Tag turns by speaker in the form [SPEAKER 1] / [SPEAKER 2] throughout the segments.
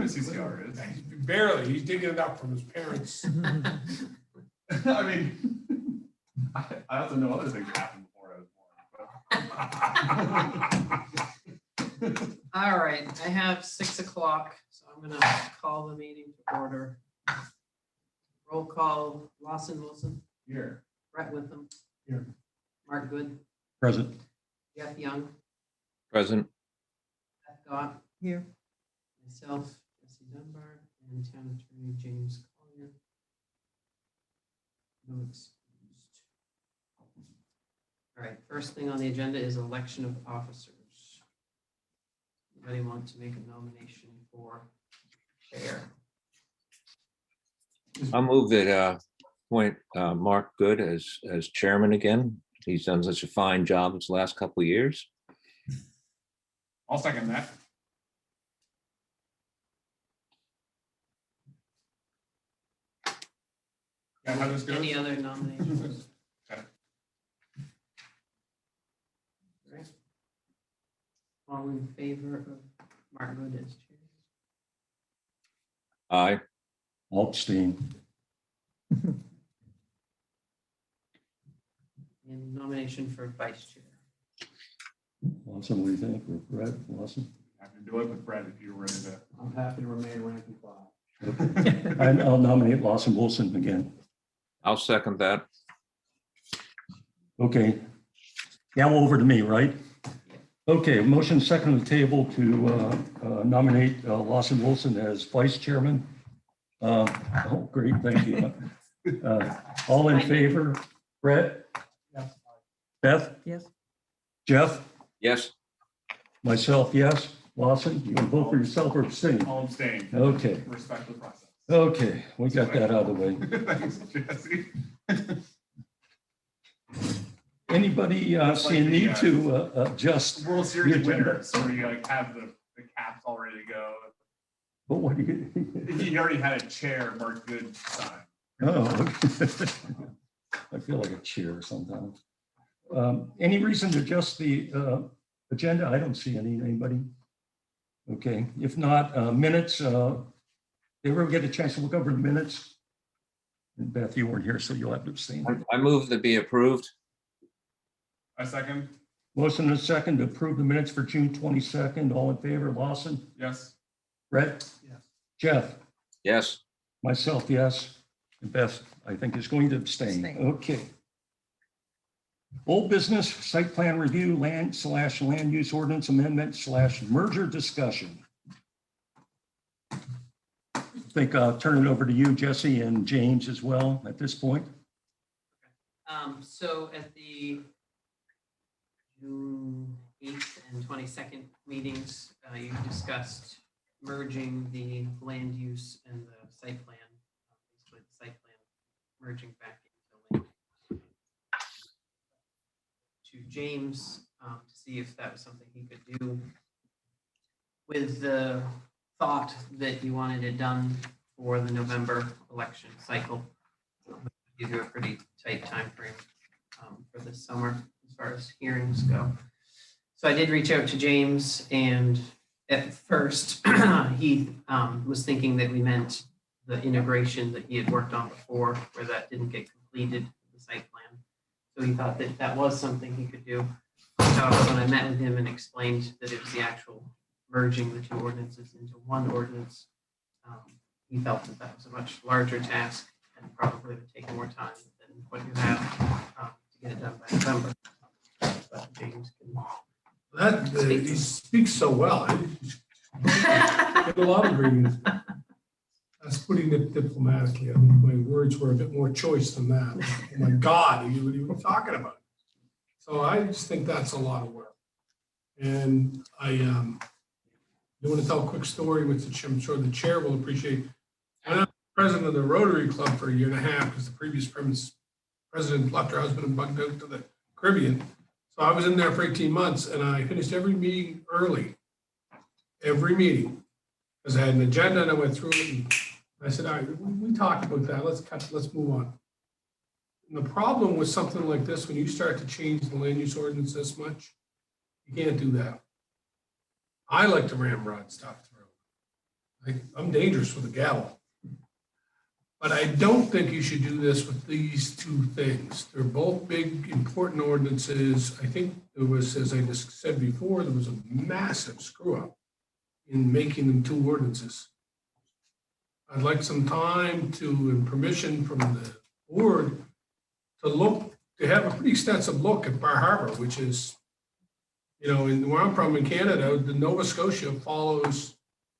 [SPEAKER 1] CCR is.
[SPEAKER 2] Barely, he's digging it up from his parents.
[SPEAKER 1] I mean, I also know other things that happened before I was born.
[SPEAKER 3] All right, I have 6 o'clock, so I'm gonna call the meeting to order. Roll call, Lawson Wilson,
[SPEAKER 1] Here.
[SPEAKER 3] Brett Witham.
[SPEAKER 2] Here.
[SPEAKER 3] Mark Good,
[SPEAKER 4] Present.
[SPEAKER 3] Jeff Young,
[SPEAKER 5] Present.
[SPEAKER 3] Beth Gott,
[SPEAKER 6] Here.
[SPEAKER 3] myself, Jesse Dunbar, and Town Attorney James Collier. No excused. All right, first thing on the agenda is election of officers. Anybody want to make a nomination for chair?
[SPEAKER 5] I'll move that appoint Mark Good as chairman again. He's done such a fine job this last couple of years.
[SPEAKER 1] I'll second that. Yeah, how this goes?
[SPEAKER 3] Any other nominations?
[SPEAKER 1] Okay.
[SPEAKER 3] Right. All in favor of Mark Good as chair?
[SPEAKER 5] Aye.
[SPEAKER 4] I'll abstain.
[SPEAKER 3] And nomination for vice chair.
[SPEAKER 4] Lawson, what do you think? Or Brett, Lawson?
[SPEAKER 1] Have to do it with Brett if you're ready to.
[SPEAKER 2] I'm happy to remain rank and file.
[SPEAKER 4] I'll nominate Lawson Wilson again.
[SPEAKER 5] I'll second that.
[SPEAKER 4] Okay. Now over to me, right? Okay, motion second on the table to nominate Lawson Wilson as vice chairman. Oh, great, thank you. All in favor? Brett?
[SPEAKER 2] Yes.
[SPEAKER 4] Beth?
[SPEAKER 6] Yes.
[SPEAKER 4] Jeff?
[SPEAKER 5] Yes.
[SPEAKER 4] Myself, yes. Lawson, you can vote for yourself or abstain?
[SPEAKER 1] I'll abstain.
[SPEAKER 4] Okay,
[SPEAKER 1] Respect the process.
[SPEAKER 4] okay, we got that out of the way.
[SPEAKER 1] Thanks, Jesse.
[SPEAKER 4] Anybody see a need to adjust?
[SPEAKER 1] World Series
[SPEAKER 4] The agenda.
[SPEAKER 1] winners, where you like have the caps all ready to go.
[SPEAKER 4] But what do you?
[SPEAKER 1] He already had a chair marked good sign.
[SPEAKER 4] Oh, I feel like a cheer sometimes. Any reason to adjust the agenda? I don't see anybody. Okay, if not, minutes, did everyone get a chance to look over the minutes? And Beth, you weren't here, so you'll have to abstain.
[SPEAKER 5] I move to be approved.
[SPEAKER 1] A second,
[SPEAKER 4] Motion and a second to approve the minutes for June 22nd. All in favor, Lawson?
[SPEAKER 1] yes.
[SPEAKER 4] Brett?
[SPEAKER 2] Yes.
[SPEAKER 4] Jeff?
[SPEAKER 5] Yes.
[SPEAKER 4] Myself, yes. And Beth, I think, is going to abstain.
[SPEAKER 6] Abstain.
[SPEAKER 4] Okay. Old business, site plan review, land/land use ordinance amendment/merger discussion. I think I'll turn it over to you, Jesse, and James as well at this point.
[SPEAKER 3] So at the June 8th and 22nd meetings, you discussed merging the land use and the site plan, basically the site plan merging back into land. To James to see if that was something he could do, with the thought that you wanted it done for the November election cycle. Give you a pretty tight time frame for this summer as far as hearings go. So I did reach out to James, and at first he was thinking that we meant the integration that he had worked on before, where that didn't get completed, the site plan. So he thought that that was something he could do. However, when I met with him and explained that it was the actual merging the two ordinances into one ordinance, he felt that that was a much larger task and probably would take more time than what you have to get it done by November. But James can.
[SPEAKER 2] That, he speaks so well. I get a lot of agreement. That's putting it diplomatically. I mean, my words were a bit more choice than that. Oh my God, what are you talking about? So I just think that's a lot of work. And I want to tell a quick story, which I'm sure the chair will appreciate. I was president of the Rotary Club for a year and a half because the previous president left her husband and bugged out to the Caribbean. So I was in there for 18 months and I finished every meeting early. Every meeting. Because I had an agenda and I went through it and I said, all right, we talked about that. Let's move on. And the problem with something like this, when you start to change the land use ordinance this much, you can't do that. I like to ramrod stuff through. I'm dangerous with a gavel. But I don't think you should do this with these two things. They're both big, important ordinances. I think there was, as I just said before, there was a massive screw up in making them two ordinances. I'd like some time and permission from the board to have a pretty extensive look at Bar Harbor, which is, where I'm from in Canada, the Nova Scotia follows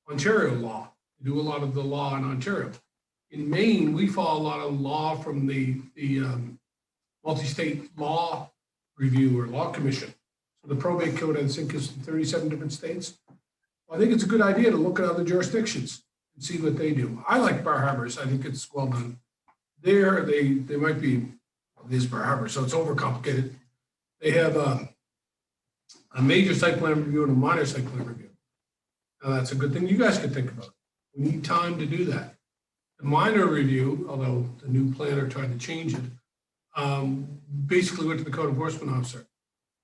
[SPEAKER 2] Ontario law. We do a lot of the law in Ontario. In Maine, we follow a lot of law from the multi-state law review or law commission. So the probate code, I think, is in 37 different states. I think it's a good idea to look at other jurisdictions and see what they do. I like Bar Harbors. I think it's well done. There, they might be, this Bar Harbor, so it's overcomplicated. They have a major site plan review and a minor site plan review. Now, that's a good thing you guys can think about. We need time to do that. The minor review, although the new planner tried to change it, basically went to the code enforcement officer.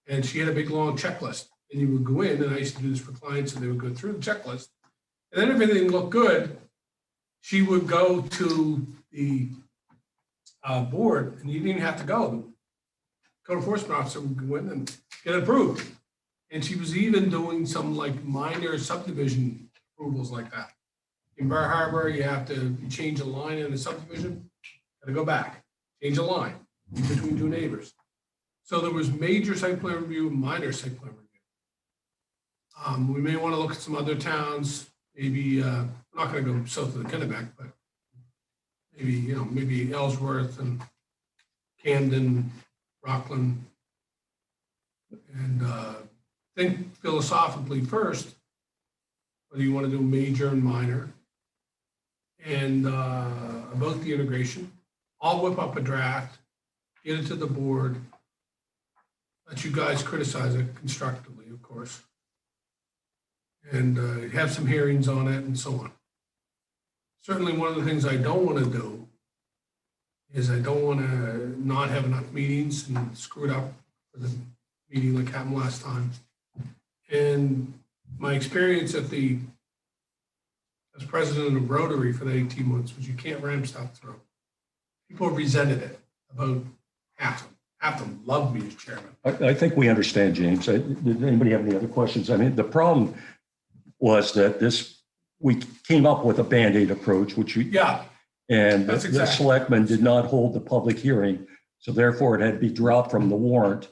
[SPEAKER 2] And she had a big, long checklist. And you would go in, and I used to do this for clients, and they would go through the checklist. And then if everything looked good, she would go to the board, and you didn't even have to go. The code enforcement officer would go in and get it approved. And she was even doing some like minor subdivision approvals like that. In Bar Harbor, you change a line in a subdivision, gotta go back, change a line between two neighbors. So there was major site plan review, minor site plan review. We may want to look at some other towns, maybe, I'm not gonna go south of the Kennebec, but maybe Ellsworth and Camden, Rockland. And think philosophically first, whether you want to do major and minor, and about the integration. I'll whip up a draft, get it to the board, let you guys criticize it constructively, of course, and have some hearings on it and so on. Certainly one of the things I don't want to do is I don't want to not have enough meetings and screw it up for the meeting like happened last time. And my experience as president of Rotary for the 18 months was you can't ram stuff through. People resented it, about half of them. Half of them loved me as chairman.
[SPEAKER 4] I think we understand, James. Did anybody have any other questions? I mean, the problem was that we came up with a Band-Aid approach, which and
[SPEAKER 2] That's
[SPEAKER 4] the
[SPEAKER 2] exactly.
[SPEAKER 4] selectmen did not hold the public hearing. So therefore it had to be dropped from the warrant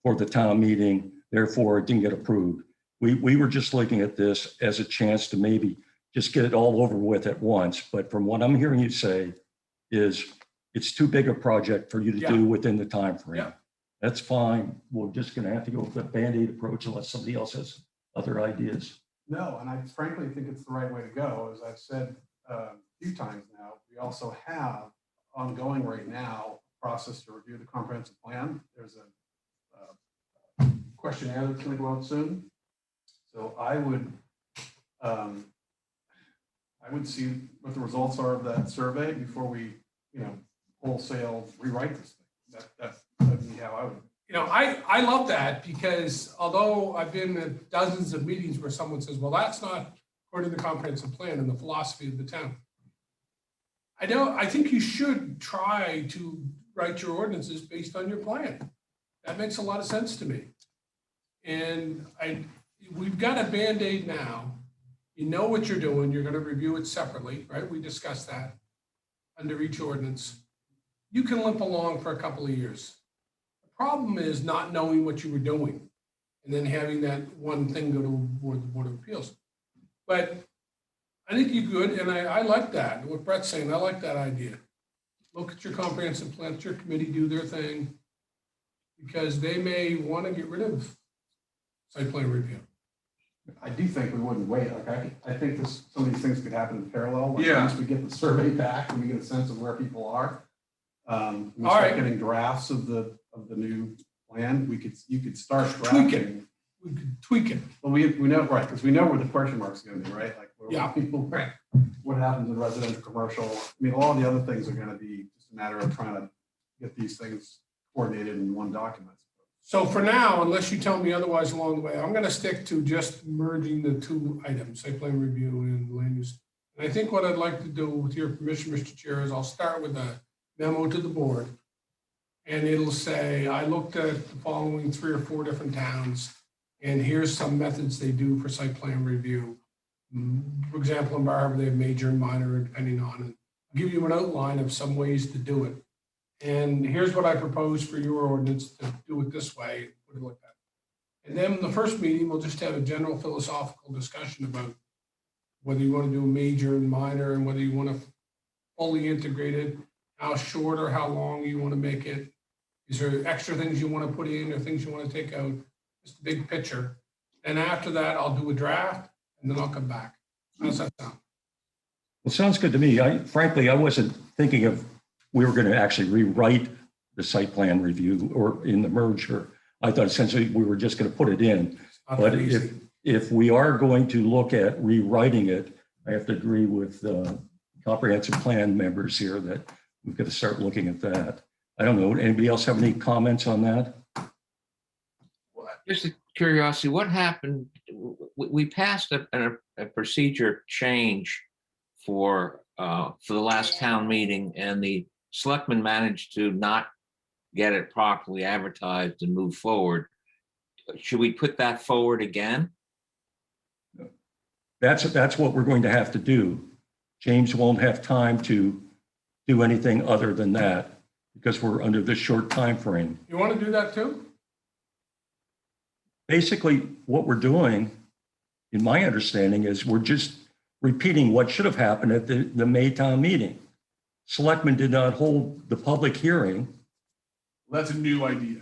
[SPEAKER 4] for the town meeting. Therefore it didn't get approved. We were just looking at this as a chance to maybe just get it all over with at once. But from what I'm hearing you say is it's too big a project for you to do within the time frame.
[SPEAKER 2] Yeah.
[SPEAKER 4] That's fine. We're just going to have to go with the Band-Aid approach unless somebody else has other ideas.
[SPEAKER 1] No, and I frankly think it's the right way to go. As I've said a few times now, we also have ongoing right now a process to review the comprehensive plan. There's a questionnaire that's going to go out soon. So I would see what the results are of that survey before we, wholesale rewrite this thing. That'd be how I would.
[SPEAKER 2] I love that because although I've been at dozens of meetings where someone says, well, that's not according to the comprehensive plan and the philosophy of the town. I think you should try to write your ordinances based on your plan. That makes a lot of sense to me. And we've got a Band-Aid now. You know what you're doing. You're going to review it separately, right? We discussed that under each ordinance. You can limp along for a couple of years. The problem is not knowing what you were doing and then having that one thing go to the Board of Appeals. But I think you could, and I like that. What Brett's saying, I like that idea. Look at your comprehensive plan, let your committee do their thing, because they may want to get rid of site plan review.
[SPEAKER 1] I do think we wouldn't wait. I think some of these things could happen in parallel. Once we get the survey back and we get a sense of where people are. We start getting drafts of the new plan. You could start drafting.
[SPEAKER 2] We could tweak it.
[SPEAKER 1] Well, we know, right, because we know where the question mark's going to be, right? Like people,
[SPEAKER 2] right.
[SPEAKER 1] What happens in residential, commercial. I mean, all the other things are going to be just a matter of trying to get these things coordinated in one document.
[SPEAKER 2] So for now, unless you tell me otherwise along the way, I'm going to stick to just merging the two items, site plan review and land use And I think what I'd like to do, with your permission, Mr. Chair, is I'll start with a memo to the board. And it'll say, I looked at the following 3 or 4 different towns, and here's some methods they do for site plan review. For example, in Bar Harbor, they have major and minor, depending on it. I'll give you an outline of some ways to do it. And here's what I propose for your ordinance to do it this way, put it like that. And then the first meeting, we'll just have a general philosophical discussion about whether you want to do major and minor, and whether you want to fully integrate it, how short or how long you want to make it. Is there extra things you want to put in or things you want to take out? Just a big picture. And after that, I'll do a draft and then I'll come back. How does that sound?
[SPEAKER 4] Well, sounds good to me. Frankly, I wasn't thinking of, we were going to actually rewrite the site plan review or in the merger. I thought essentially we were just going to put it in.
[SPEAKER 2] Not
[SPEAKER 4] But
[SPEAKER 2] that easy.
[SPEAKER 4] if we are going to look at rewriting it, I have to agree with comprehensive plan members here that we've got to start looking at that. I don't know. Anybody else have any comments on that?
[SPEAKER 5] Just a curiosity, what happened? We passed a procedure change for the last town meeting, and the selectmen managed to not get it properly advertised and move forward. Should we put that forward again?
[SPEAKER 4] That's what we're going to have to do. James won't have time to do anything other than that because we're under this short time frame.
[SPEAKER 2] You want to do that too?
[SPEAKER 4] Basically, what we're doing, in my understanding, is we're just repeating what should have happened at the May town meeting. Selectmen did not hold the public hearing.
[SPEAKER 6] That's a new idea.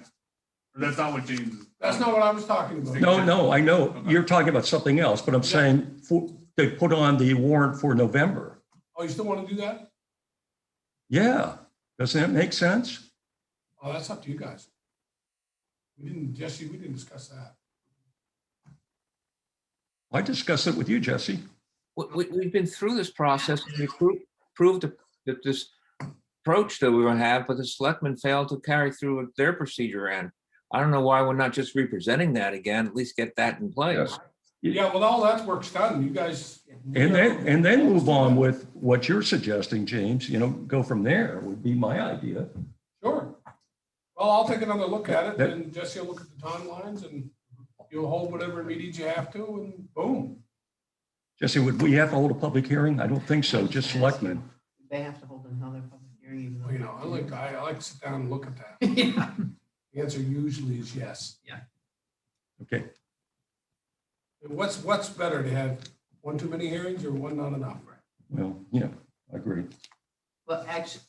[SPEAKER 6] Or that's not what James is.
[SPEAKER 2] That's not what I was talking about.
[SPEAKER 4] No, I know. You're talking about something else, but I'm saying they put on the warrant for November.
[SPEAKER 2] Oh, you still want to do that?
[SPEAKER 4] Yeah, doesn't that make sense?
[SPEAKER 2] Oh, that's up to you guys. Jesse, we didn't discuss that.
[SPEAKER 4] I discussed it with you, Jesse.
[SPEAKER 5] We've been through this process. We proved that this approach that we were going to have, but the selectmen failed to carry through their procedure. And I don't know why we're not just representing that again, at least get that in place.
[SPEAKER 2] Yeah, well, all that work's done. You guys.
[SPEAKER 4] And then move on with what you're suggesting, James, go from there would be my idea.
[SPEAKER 2] Sure. Well, I'll take another look at it, and Jesse will look at the timelines, and you'll hold whatever meetings you have to, and boom.
[SPEAKER 4] Jesse, would we have to hold a public hearing? I don't think so, just selectmen.
[SPEAKER 3] They have to hold another public hearing. Even
[SPEAKER 2] Well,
[SPEAKER 3] though-
[SPEAKER 2] I like to sit down and look at that.
[SPEAKER 3] Yeah.
[SPEAKER 2] The answer usually is yes.
[SPEAKER 4] Okay,
[SPEAKER 2] And what's better, to have one too many hearings or one not enough?
[SPEAKER 4] well, I agree.
[SPEAKER 3] Well, actually,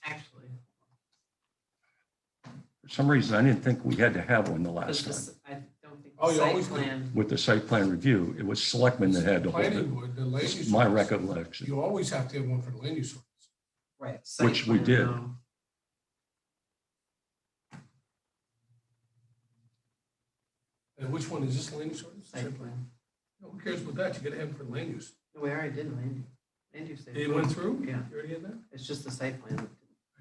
[SPEAKER 4] For some reason, I didn't think we had to have one the last time.
[SPEAKER 3] I don't think
[SPEAKER 2] Oh,
[SPEAKER 3] the
[SPEAKER 2] you
[SPEAKER 3] site
[SPEAKER 2] always do.
[SPEAKER 3] plan.
[SPEAKER 4] With the site plan review, it was selectmen that had to hold
[SPEAKER 2] Planning
[SPEAKER 4] it.
[SPEAKER 2] board, the land use.
[SPEAKER 4] My
[SPEAKER 2] ordinance,
[SPEAKER 4] recollection.
[SPEAKER 2] You always have to have one for the land use ordinance.
[SPEAKER 3] Right. site
[SPEAKER 4] Which we
[SPEAKER 3] plan,
[SPEAKER 4] did.
[SPEAKER 3] no.
[SPEAKER 2] And which one is this, land use ordinance?
[SPEAKER 3] Site plan.
[SPEAKER 2] No, who cares about that? You gotta have it for land use.
[SPEAKER 3] No, we already did land use. Land use. they-
[SPEAKER 2] It went through?
[SPEAKER 3] Yeah.
[SPEAKER 2] You already had that?
[SPEAKER 3] It's just the site plan.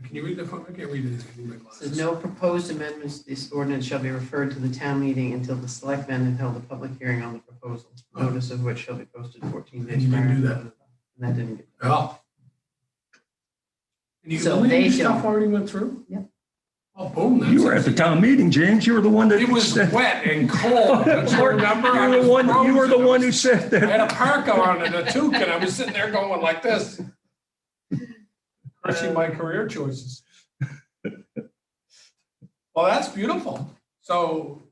[SPEAKER 2] Can you read that from, I can't read it. I need my
[SPEAKER 3] Says
[SPEAKER 2] glasses.
[SPEAKER 3] no proposed amendments to this ordinance shall be referred to the town meeting until the selectmen have held a public hearing on the proposal. Notice of which shall be posted 14 days.
[SPEAKER 2] And you didn't
[SPEAKER 3] prior.
[SPEAKER 2] do that.
[SPEAKER 3] And that didn't get.
[SPEAKER 2] Oh. And
[SPEAKER 3] So
[SPEAKER 2] the land
[SPEAKER 3] they
[SPEAKER 2] use stuff
[SPEAKER 3] don't-
[SPEAKER 2] already went through?
[SPEAKER 3] Yep.
[SPEAKER 2] Oh, boom. that's
[SPEAKER 4] You were at the
[SPEAKER 2] easy.
[SPEAKER 4] town meeting, James. You were the one that.
[SPEAKER 2] It was wet and cold. Don't you remember? I
[SPEAKER 4] You
[SPEAKER 2] was
[SPEAKER 4] were the
[SPEAKER 2] frozen.
[SPEAKER 4] one who said
[SPEAKER 2] I had a
[SPEAKER 4] that.
[SPEAKER 2] parka on and a toque, and I was sitting there going like this. Crushing my career choices. Well, that's beautiful. So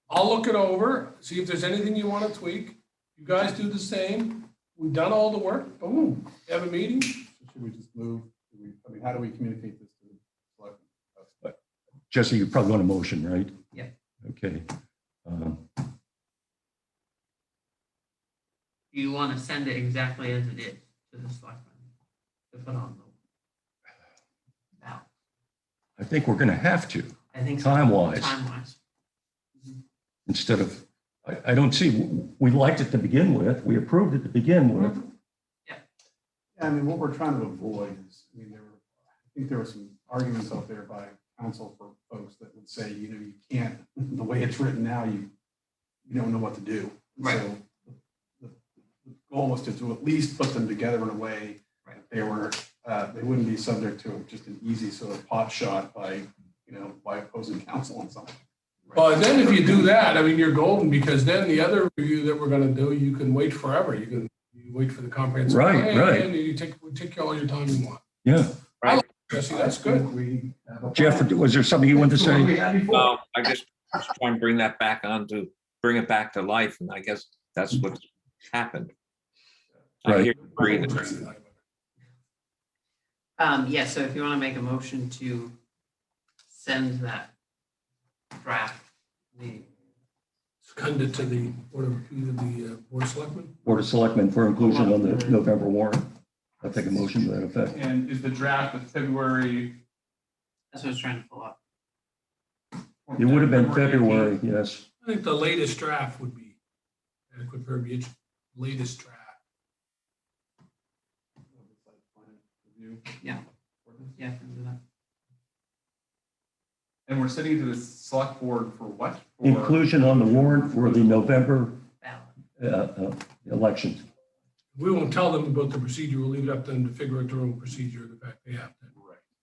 [SPEAKER 2] I'll look it over, see if there's anything you want to tweak. You guys do the same. We've done all the work. Boom. Have a meeting.
[SPEAKER 1] Should we just move? How do we communicate this to the selectmen?
[SPEAKER 4] Jesse, you probably want a motion, right?
[SPEAKER 3] Yeah.
[SPEAKER 4] Okay.
[SPEAKER 3] You want to send it exactly as it is to the selectmen to put on the ballot.
[SPEAKER 4] I think we're going to have to,
[SPEAKER 3] I think so.
[SPEAKER 4] time-wise,
[SPEAKER 3] Time-wise.
[SPEAKER 4] instead of, I don't see, we liked it to begin with. We approved it to begin with.
[SPEAKER 1] Yeah, I mean, what we're trying to avoid is, I think there were some arguments out there by council for folks that would say, you can't, the way it's written now, you don't know what to do.
[SPEAKER 3] Right.
[SPEAKER 1] So the goal was to at least put them together in a way that they were, they wouldn't be subject to just an easy sort of pot shot by, by opposing counsel and something.
[SPEAKER 2] Well, and then if you do that, I mean, you're golden, because then the other review that we're gonna do, you can wait forever. You wait for the comprehensive
[SPEAKER 4] Right,
[SPEAKER 2] plan,
[SPEAKER 4] right.
[SPEAKER 2] and you take all your time you want.
[SPEAKER 4] Yeah.
[SPEAKER 2] Jesse, that's good.
[SPEAKER 1] We have a
[SPEAKER 4] Jeff,
[SPEAKER 1] plan.
[SPEAKER 4] was there something you wanted to
[SPEAKER 1] It's what we
[SPEAKER 4] say?
[SPEAKER 1] had before.
[SPEAKER 5] I just try and bring that back bring it back to life, and I guess that's what's happened. I
[SPEAKER 4] Right.
[SPEAKER 5] hear you breathing.
[SPEAKER 3] Yeah, so if you want to make a motion to send that draft,
[SPEAKER 2] Send it to the Board of, either the Board of Selectmen.
[SPEAKER 4] Board of Selectmen for inclusion on the November warrant. I'll take a motion to that effect.
[SPEAKER 6] And is the draft of February?
[SPEAKER 3] that's what I was trying to pull up.
[SPEAKER 4] It would have been
[SPEAKER 6] 18th?
[SPEAKER 4] February, yes.
[SPEAKER 2] I think the latest draft would be adequate verbiage, latest draft.
[SPEAKER 3] Yeah, I can do that.
[SPEAKER 6] And we're sending it to the select board for what? For-
[SPEAKER 4] Inclusion on the warrant for the November
[SPEAKER 3] Ballot.
[SPEAKER 4] election.
[SPEAKER 2] We won't tell them about the procedure. We'll leave it up to them to figure out their own procedure. The fact they have to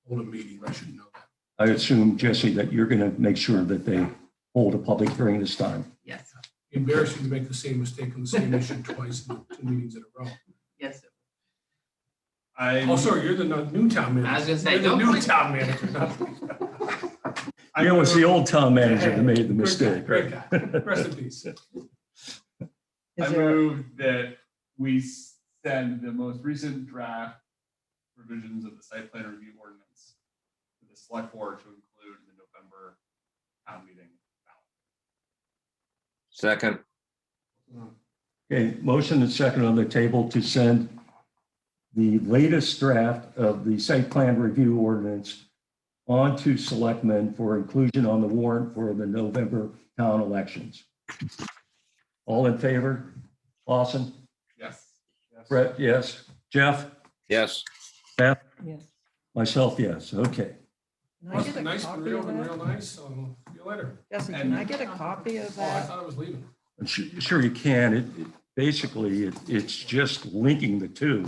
[SPEAKER 2] hold a meeting, I should know that.
[SPEAKER 4] I assume, Jesse, that you're going to make sure that they hold a public hearing this time.
[SPEAKER 3] Yes,
[SPEAKER 2] Embarrassing to make the same mistake on the same issue twice in 2 meetings in a row.
[SPEAKER 3] yes.
[SPEAKER 2] Oh, sorry, you're the new town manager.
[SPEAKER 3] I was gonna say,
[SPEAKER 2] You're the
[SPEAKER 3] don't
[SPEAKER 2] new
[SPEAKER 3] put-
[SPEAKER 2] town manager.
[SPEAKER 4] Yeah, it was the old town manager that made the mistake,
[SPEAKER 2] Great
[SPEAKER 4] right?
[SPEAKER 2] guy. Rest in peace.
[SPEAKER 6] I move that we send the most recent draft revisions of the site plan review ordinance to the select board to include in the November town meeting ballot.
[SPEAKER 5] Second,
[SPEAKER 4] Okay, motion and second on the table to send the latest draft of the site plan review ordinance on to selectmen for inclusion on the warrant for the November town elections. All in favor? Lawson?
[SPEAKER 6] Yes.
[SPEAKER 4] Brett, yes. Jeff?
[SPEAKER 5] yes.
[SPEAKER 4] Beth?
[SPEAKER 7] Yes.
[SPEAKER 4] Myself, yes. Okay.
[SPEAKER 7] Can I
[SPEAKER 2] Must
[SPEAKER 7] get
[SPEAKER 2] be
[SPEAKER 7] a
[SPEAKER 2] nice,
[SPEAKER 7] copy
[SPEAKER 2] real
[SPEAKER 7] of
[SPEAKER 2] and
[SPEAKER 7] that?
[SPEAKER 2] real nice. So see you later.
[SPEAKER 7] Jesse, can I get a copy of
[SPEAKER 2] Oh, I
[SPEAKER 7] that?
[SPEAKER 2] thought I was leaving.
[SPEAKER 4] Sure you can. Basically, it's just linking the two.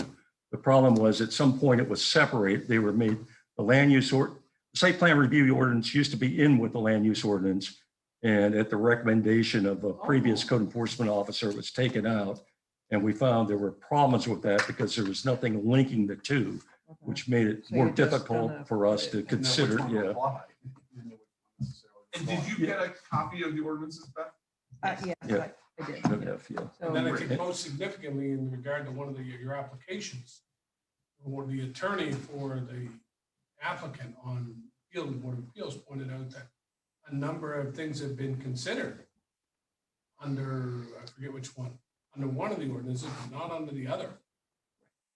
[SPEAKER 4] The problem was at some point it was separated. They were made, the land use or site plan review ordinance used to be in with the land use ordinance. And at the recommendation of a previous code enforcement officer, it was taken out. And we found there were problems with that because there was nothing linking the two,
[SPEAKER 7] Okay.
[SPEAKER 4] which made it
[SPEAKER 7] So
[SPEAKER 4] more
[SPEAKER 7] you're just
[SPEAKER 4] difficult
[SPEAKER 7] gonna
[SPEAKER 4] for us
[SPEAKER 7] put
[SPEAKER 4] to
[SPEAKER 7] it-
[SPEAKER 4] consider,
[SPEAKER 1] Didn't know which one to
[SPEAKER 4] yeah.
[SPEAKER 1] apply. Didn't know which one necessarily to
[SPEAKER 6] And did
[SPEAKER 1] apply.
[SPEAKER 6] you get a copy of the ordinances, Beth?
[SPEAKER 7] Yes,
[SPEAKER 4] Yeah.
[SPEAKER 7] I did.
[SPEAKER 4] Should have, yeah.
[SPEAKER 7] So,
[SPEAKER 2] And then I think most significantly in regard to one of your applications, or the attorney for the applicant on appeal, the Board of Appeals pointed out that a number of things have been considered under, I forget which one, under one of the ordinances, but not under the other.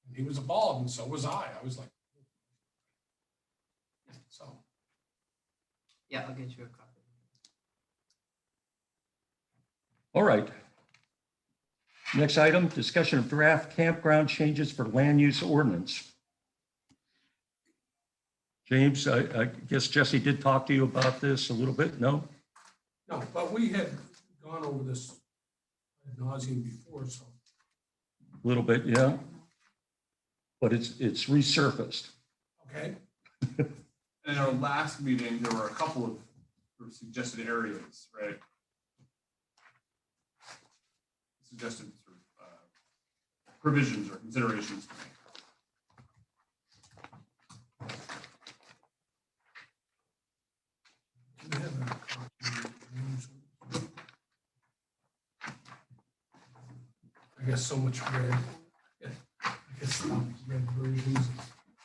[SPEAKER 2] And he was appalled, and so was I. I was like, so.
[SPEAKER 3] Yeah, I'll get you a copy.
[SPEAKER 4] All right. Next item, discussion of draft campground changes for land use ordinance. James, I guess Jesse did talk to you about this a little bit, no?
[SPEAKER 2] No, but we had gone over this ad nauseam before, so.
[SPEAKER 4] A little bit, yeah. But it's resurfaced.
[SPEAKER 2] Okay,
[SPEAKER 6] In our last meeting, there were a couple of sort of suggested areas, right? Suggested sort of provisions or considerations to make.
[SPEAKER 2] do we have a copy? I guess so much red. I guess some red versions.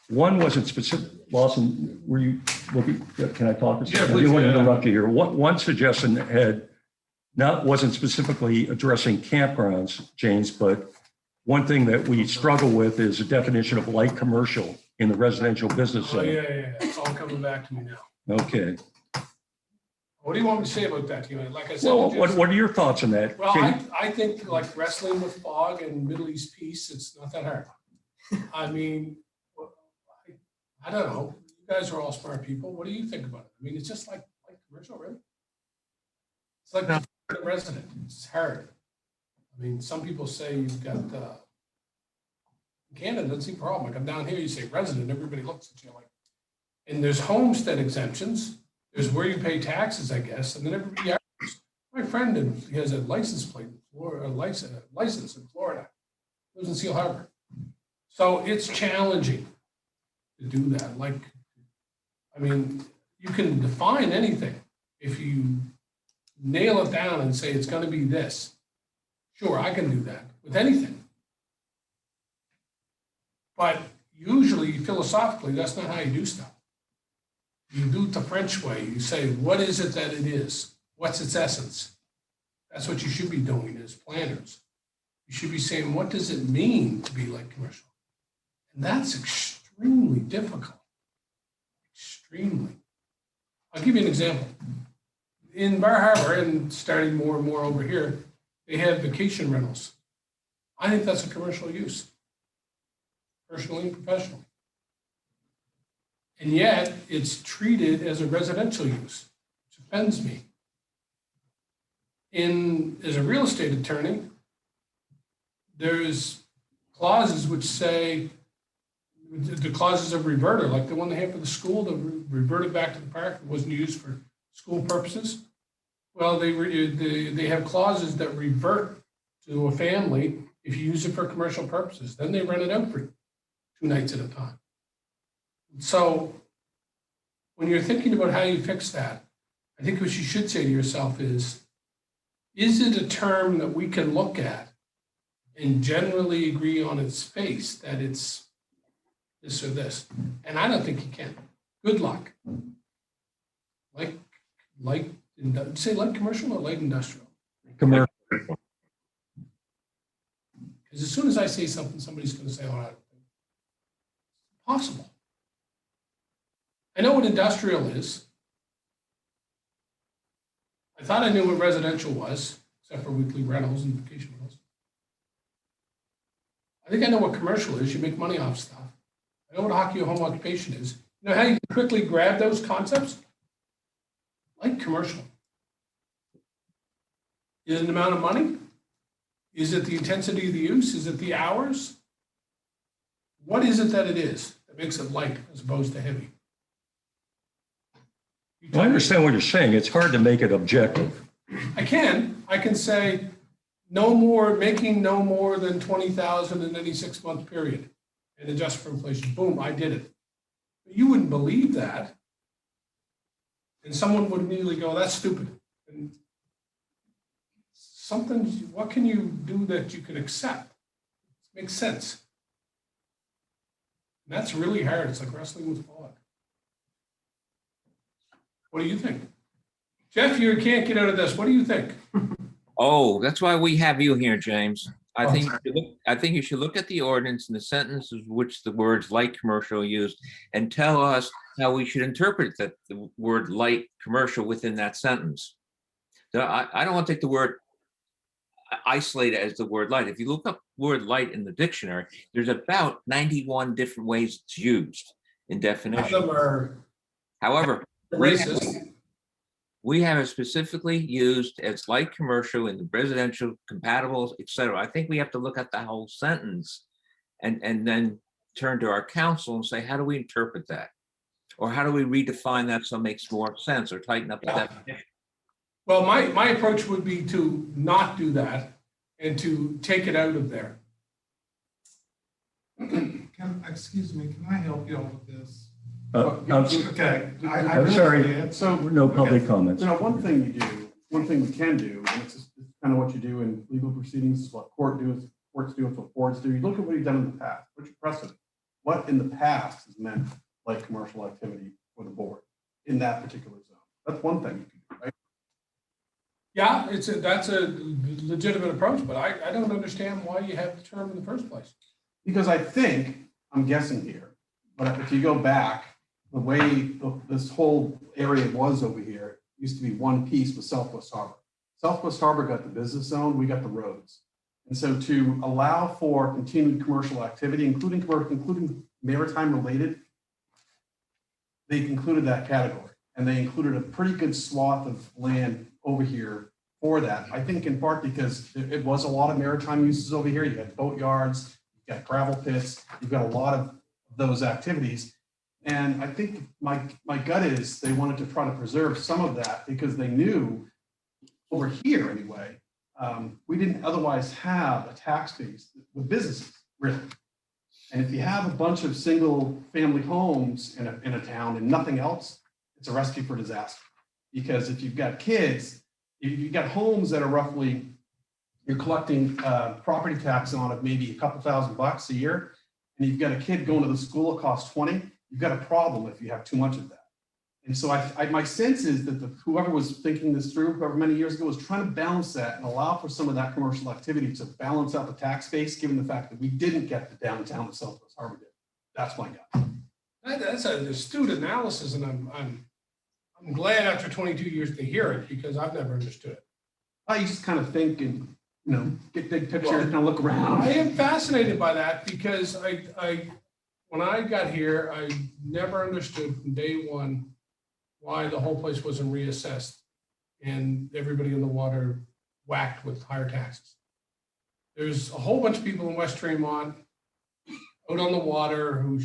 [SPEAKER 4] One wasn't specific, Lawson, were you, can I talk?
[SPEAKER 6] Yeah,
[SPEAKER 4] I
[SPEAKER 6] please,
[SPEAKER 4] didn't want to
[SPEAKER 6] yeah.
[SPEAKER 4] interrupt you here. One suggestion wasn't specifically addressing campgrounds, James, but one thing that we struggle with is a definition of light commercial in the residential business
[SPEAKER 2] Oh,
[SPEAKER 4] zone.
[SPEAKER 2] yeah, it's all coming back to me now.
[SPEAKER 4] Okay.
[SPEAKER 2] What do you want me to say about that? You know, like I said.
[SPEAKER 4] Well,
[SPEAKER 2] to
[SPEAKER 4] what
[SPEAKER 2] Jason-
[SPEAKER 4] are your thoughts on that?
[SPEAKER 2] Well,
[SPEAKER 4] Can-
[SPEAKER 2] I think like wrestling with fog and Middle East peace, it's not that hard. I mean, I don't know. You guys are all smart people. What do you think about it? I mean, it's just like commercial, really. It's like
[SPEAKER 5] No.
[SPEAKER 2] a resident. It's hard. I mean, some people say you've got Canada, doesn't see a problem. I come down here, you say resident, everybody looks at you like, and there's homestead exemptions. There's where you pay taxes, I guess, and then everybody argues. My friend, he has a license plate, a license in Florida, lives in Seal Harbor. So it's challenging to do that. Like, I mean, you can define anything if you nail it down and say it's going to be this. Sure, I can do that with anything. But usually, philosophically, that's not how you do stuff. You do it the French way. You say, what is it that it is? What's its essence? That's what you should be doing as planners. You should be saying, what does it mean to be light commercial? And that's extremely difficult. Extremely. I'll give you an example. In Bar Harbor, and starting more and more over here, they have vacation rentals. I think that's a commercial use, personally and professionally. And yet, it's treated as a residential use, which offends me. As a real estate attorney, there's clauses which say, the clauses of reverter, like the one they have for the school that reverted back to the park, it wasn't used for school purposes. Well, they have clauses that revert to a family if you use it for commercial purposes. Then they rent it out for 2 nights at a time. So when you're thinking about how you fix that, I think what you should say to yourself is it a term that we can look at and generally agree on its face that it's this or this? And I don't think you can. Good luck. Say light commercial or light industrial?
[SPEAKER 4] Commercial.
[SPEAKER 2] Because as soon as I say something, somebody's going to say, oh, I don't think it's possible. I know what industrial is. I thought I knew what residential was, except for weekly rentals and vacation rentals. I think I know what commercial is. You make money off stuff. I know what hockey or home occupation is. You know how you quickly grab those concepts? Like commercial. Is it an amount of money? Is it the intensity of the use? Is it the hours? What is it that it is that makes it light as opposed to heavy?
[SPEAKER 4] I understand what you're saying. It's hard to make it objective.
[SPEAKER 2] I can say making no more than 20,000 in any 6-month period and adjust for inflation. Boom, I did it. But you wouldn't believe that. And someone would immediately go, that's stupid. And what can you do that you can accept? It makes sense. And that's really hard. It's like wrestling with fog. What do you think? Jeff, you can't get out of this. What do you think?
[SPEAKER 5] Oh, that's why we have you here, James. I think you should look at the ordinance and the sentences which the words light commercial are used and tell us how we should interpret the word light commercial within that sentence. So I don't want to take the word isolated as the word light. If you look up word light in the dictionary, there's about 91 different ways it's used in definition.
[SPEAKER 2] Some are
[SPEAKER 5] However,
[SPEAKER 2] racist.
[SPEAKER 5] we have it specifically used as light commercial in the residential compatibles, et cetera. I think we have to look at the whole sentence and then turn to our counsel and say, how do we interpret that? Or how do we redefine that so it makes more sense or tighten up the definition?
[SPEAKER 2] Well, my approach would be to not do that and to take it out of there.
[SPEAKER 8] Excuse me, can I help you out with this?
[SPEAKER 2] Okay.
[SPEAKER 4] I'm sorry.
[SPEAKER 1] So,
[SPEAKER 4] No public comments.
[SPEAKER 1] one thing we can do, and it's kind of what you do in legal proceedings, is what courts do, it's what boards do. You look at what you've done in the past. What's your precedent? What in the past has meant like commercial activity for the board in that particular zone? That's one thing you can do, right?
[SPEAKER 2] Yeah, that's a legitimate approach, but I don't understand why you have the term in the first place.
[SPEAKER 1] Because I'm guessing here, but if you go back, the way this whole area was over here used to be one piece with Southwest Harbor. Southwest Harbor got the business zone, we got the roads. And so to allow for continued commercial activity, including maritime related, they included that category. And they included a pretty good swath of land over here for that. I think in part because it was a lot of maritime uses over here. You had boat yards, you've got gravel pits, you've got a lot of those activities. And I think my gut is they wanted to try to preserve some of that because they knew over here anyway, we didn't otherwise have a tax base with businesses, really. And if you have a bunch of single family homes in a town and nothing else, it's a recipe for disaster. Because if you've got kids, if you've got homes that are roughly, you're collecting property tax on of maybe a couple $1,000 a year, and you've got a kid going to the school that costs 20, you've got a problem if you have too much of that. And so my sense is that whoever was thinking this through, however many years ago, was trying to balance that and allow for some of that commercial activity to balance out the tax base, given the fact that we didn't get the downtown that Southwest Harbor did. That's my gut.
[SPEAKER 2] That's an astute analysis, and I'm glad after 22 years to hear it, because I've never understood it.
[SPEAKER 1] I just kind of think and, get big picture and kind of look around.
[SPEAKER 2] I am fascinated by that because when I got here, I never understood from day one why the whole place wasn't reassessed and everybody in the water whacked with higher taxes. There's a whole bunch of people in West Tremont out on the water who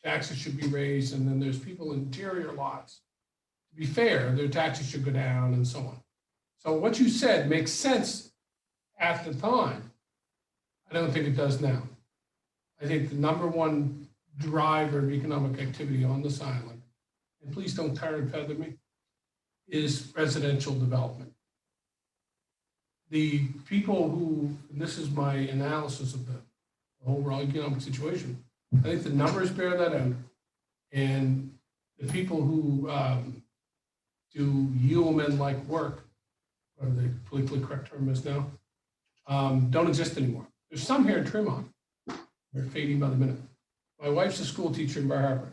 [SPEAKER 2] taxes should be raised, and then there's people in interior lots. To be fair, their taxes should go down and so on. So what you said makes sense at the time. I don't think it does now. I think the number one driver of economic activity on this island, and please don't tar and feather me, is residential development. The people who, and this is my analysis of the overall economic situation, I think the numbers bear that out. And the people who do yeoman-like work, whatever the politically correct term is now, don't exist anymore. There's some here in Tremont. They're fading by the minute. My wife's a school teacher in Bar Harbor.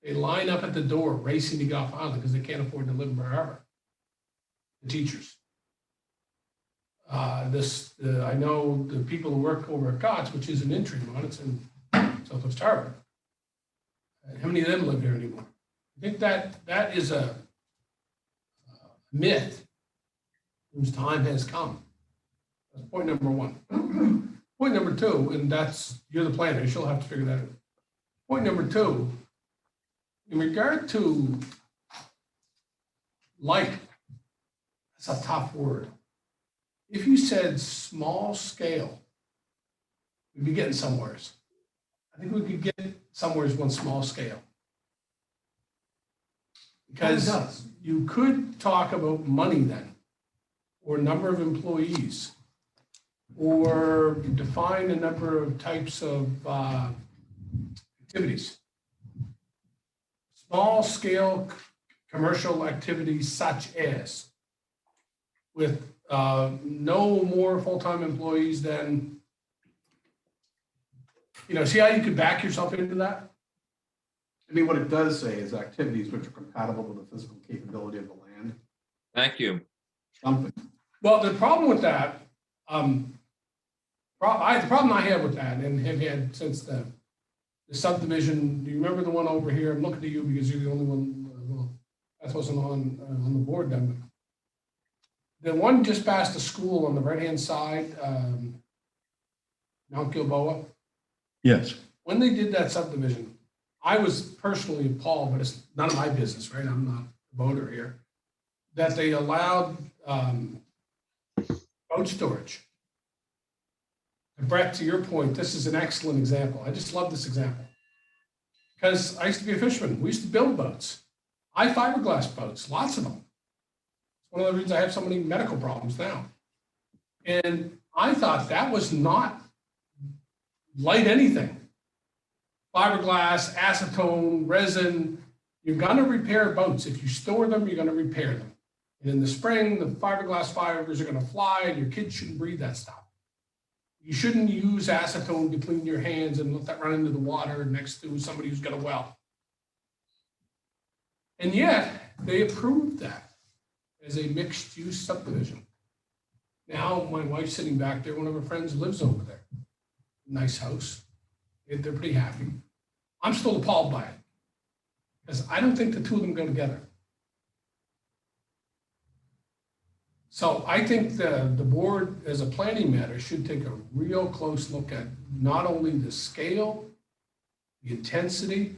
[SPEAKER 2] They line up at the door racing to get off island because they can't afford to live in Bar Harbor. The teachers. I know the people who work over at COTS, which isn't in Tremont, it's in Southwest Harbor. How many of them live here anymore? I think that is a myth whose time has come. That's point number one. Point number two, and you're the planner, she'll have to figure that out. Point number two, in regard to light, that's a tough word. If you said small scale, we'd be getting somewheres. I think we could get somewheres one small scale. Because you could talk about money then, or number of employees, or define a number of types of activities. Small scale commercial activities such as with no more full-time employees than, see how you could back yourself into that?
[SPEAKER 1] I mean, what it does say is activities which are compatible with the physical capability of the land.
[SPEAKER 5] Thank you.
[SPEAKER 1] Something.
[SPEAKER 2] Well, the problem with that, the problem I have with that, and have had since the subdivision, do you remember the one over here? I'm looking to you because you're the only one, well, that wasn't on the board then. But the one just past the school on the right-hand side, Mount Gilboa.
[SPEAKER 4] Yes.
[SPEAKER 2] When they did that subdivision, I was personally appalled, but it's none of my business, right? I'm not a voter here, that they allowed boat storage. And Brett, to your point, this is an excellent example. I just love this example. Because I used to be a fisherman. We used to build boats. Fiberglass boats, lots of them. It's one of the reasons I have so many medical problems now. And I thought that was not light anything. Fiberglass, acetone, resin, you're gonna repair boats. If you store them, you're gonna repair them. And in the spring, the fiberglass fibers are gonna fly and your kids shouldn't breathe that stuff. You shouldn't use acetone to clean your hands and let that run into the water next to somebody who's got a well. And yet, they approved that as a mixed-use subdivision. Now, my wife's sitting back there, one of her friends lives over there. Nice house. They're pretty happy. I'm still appalled by it because I don't think the two of them go together. So I think the board, as a planning matter, should take a real close look at not only the scale, the intensity,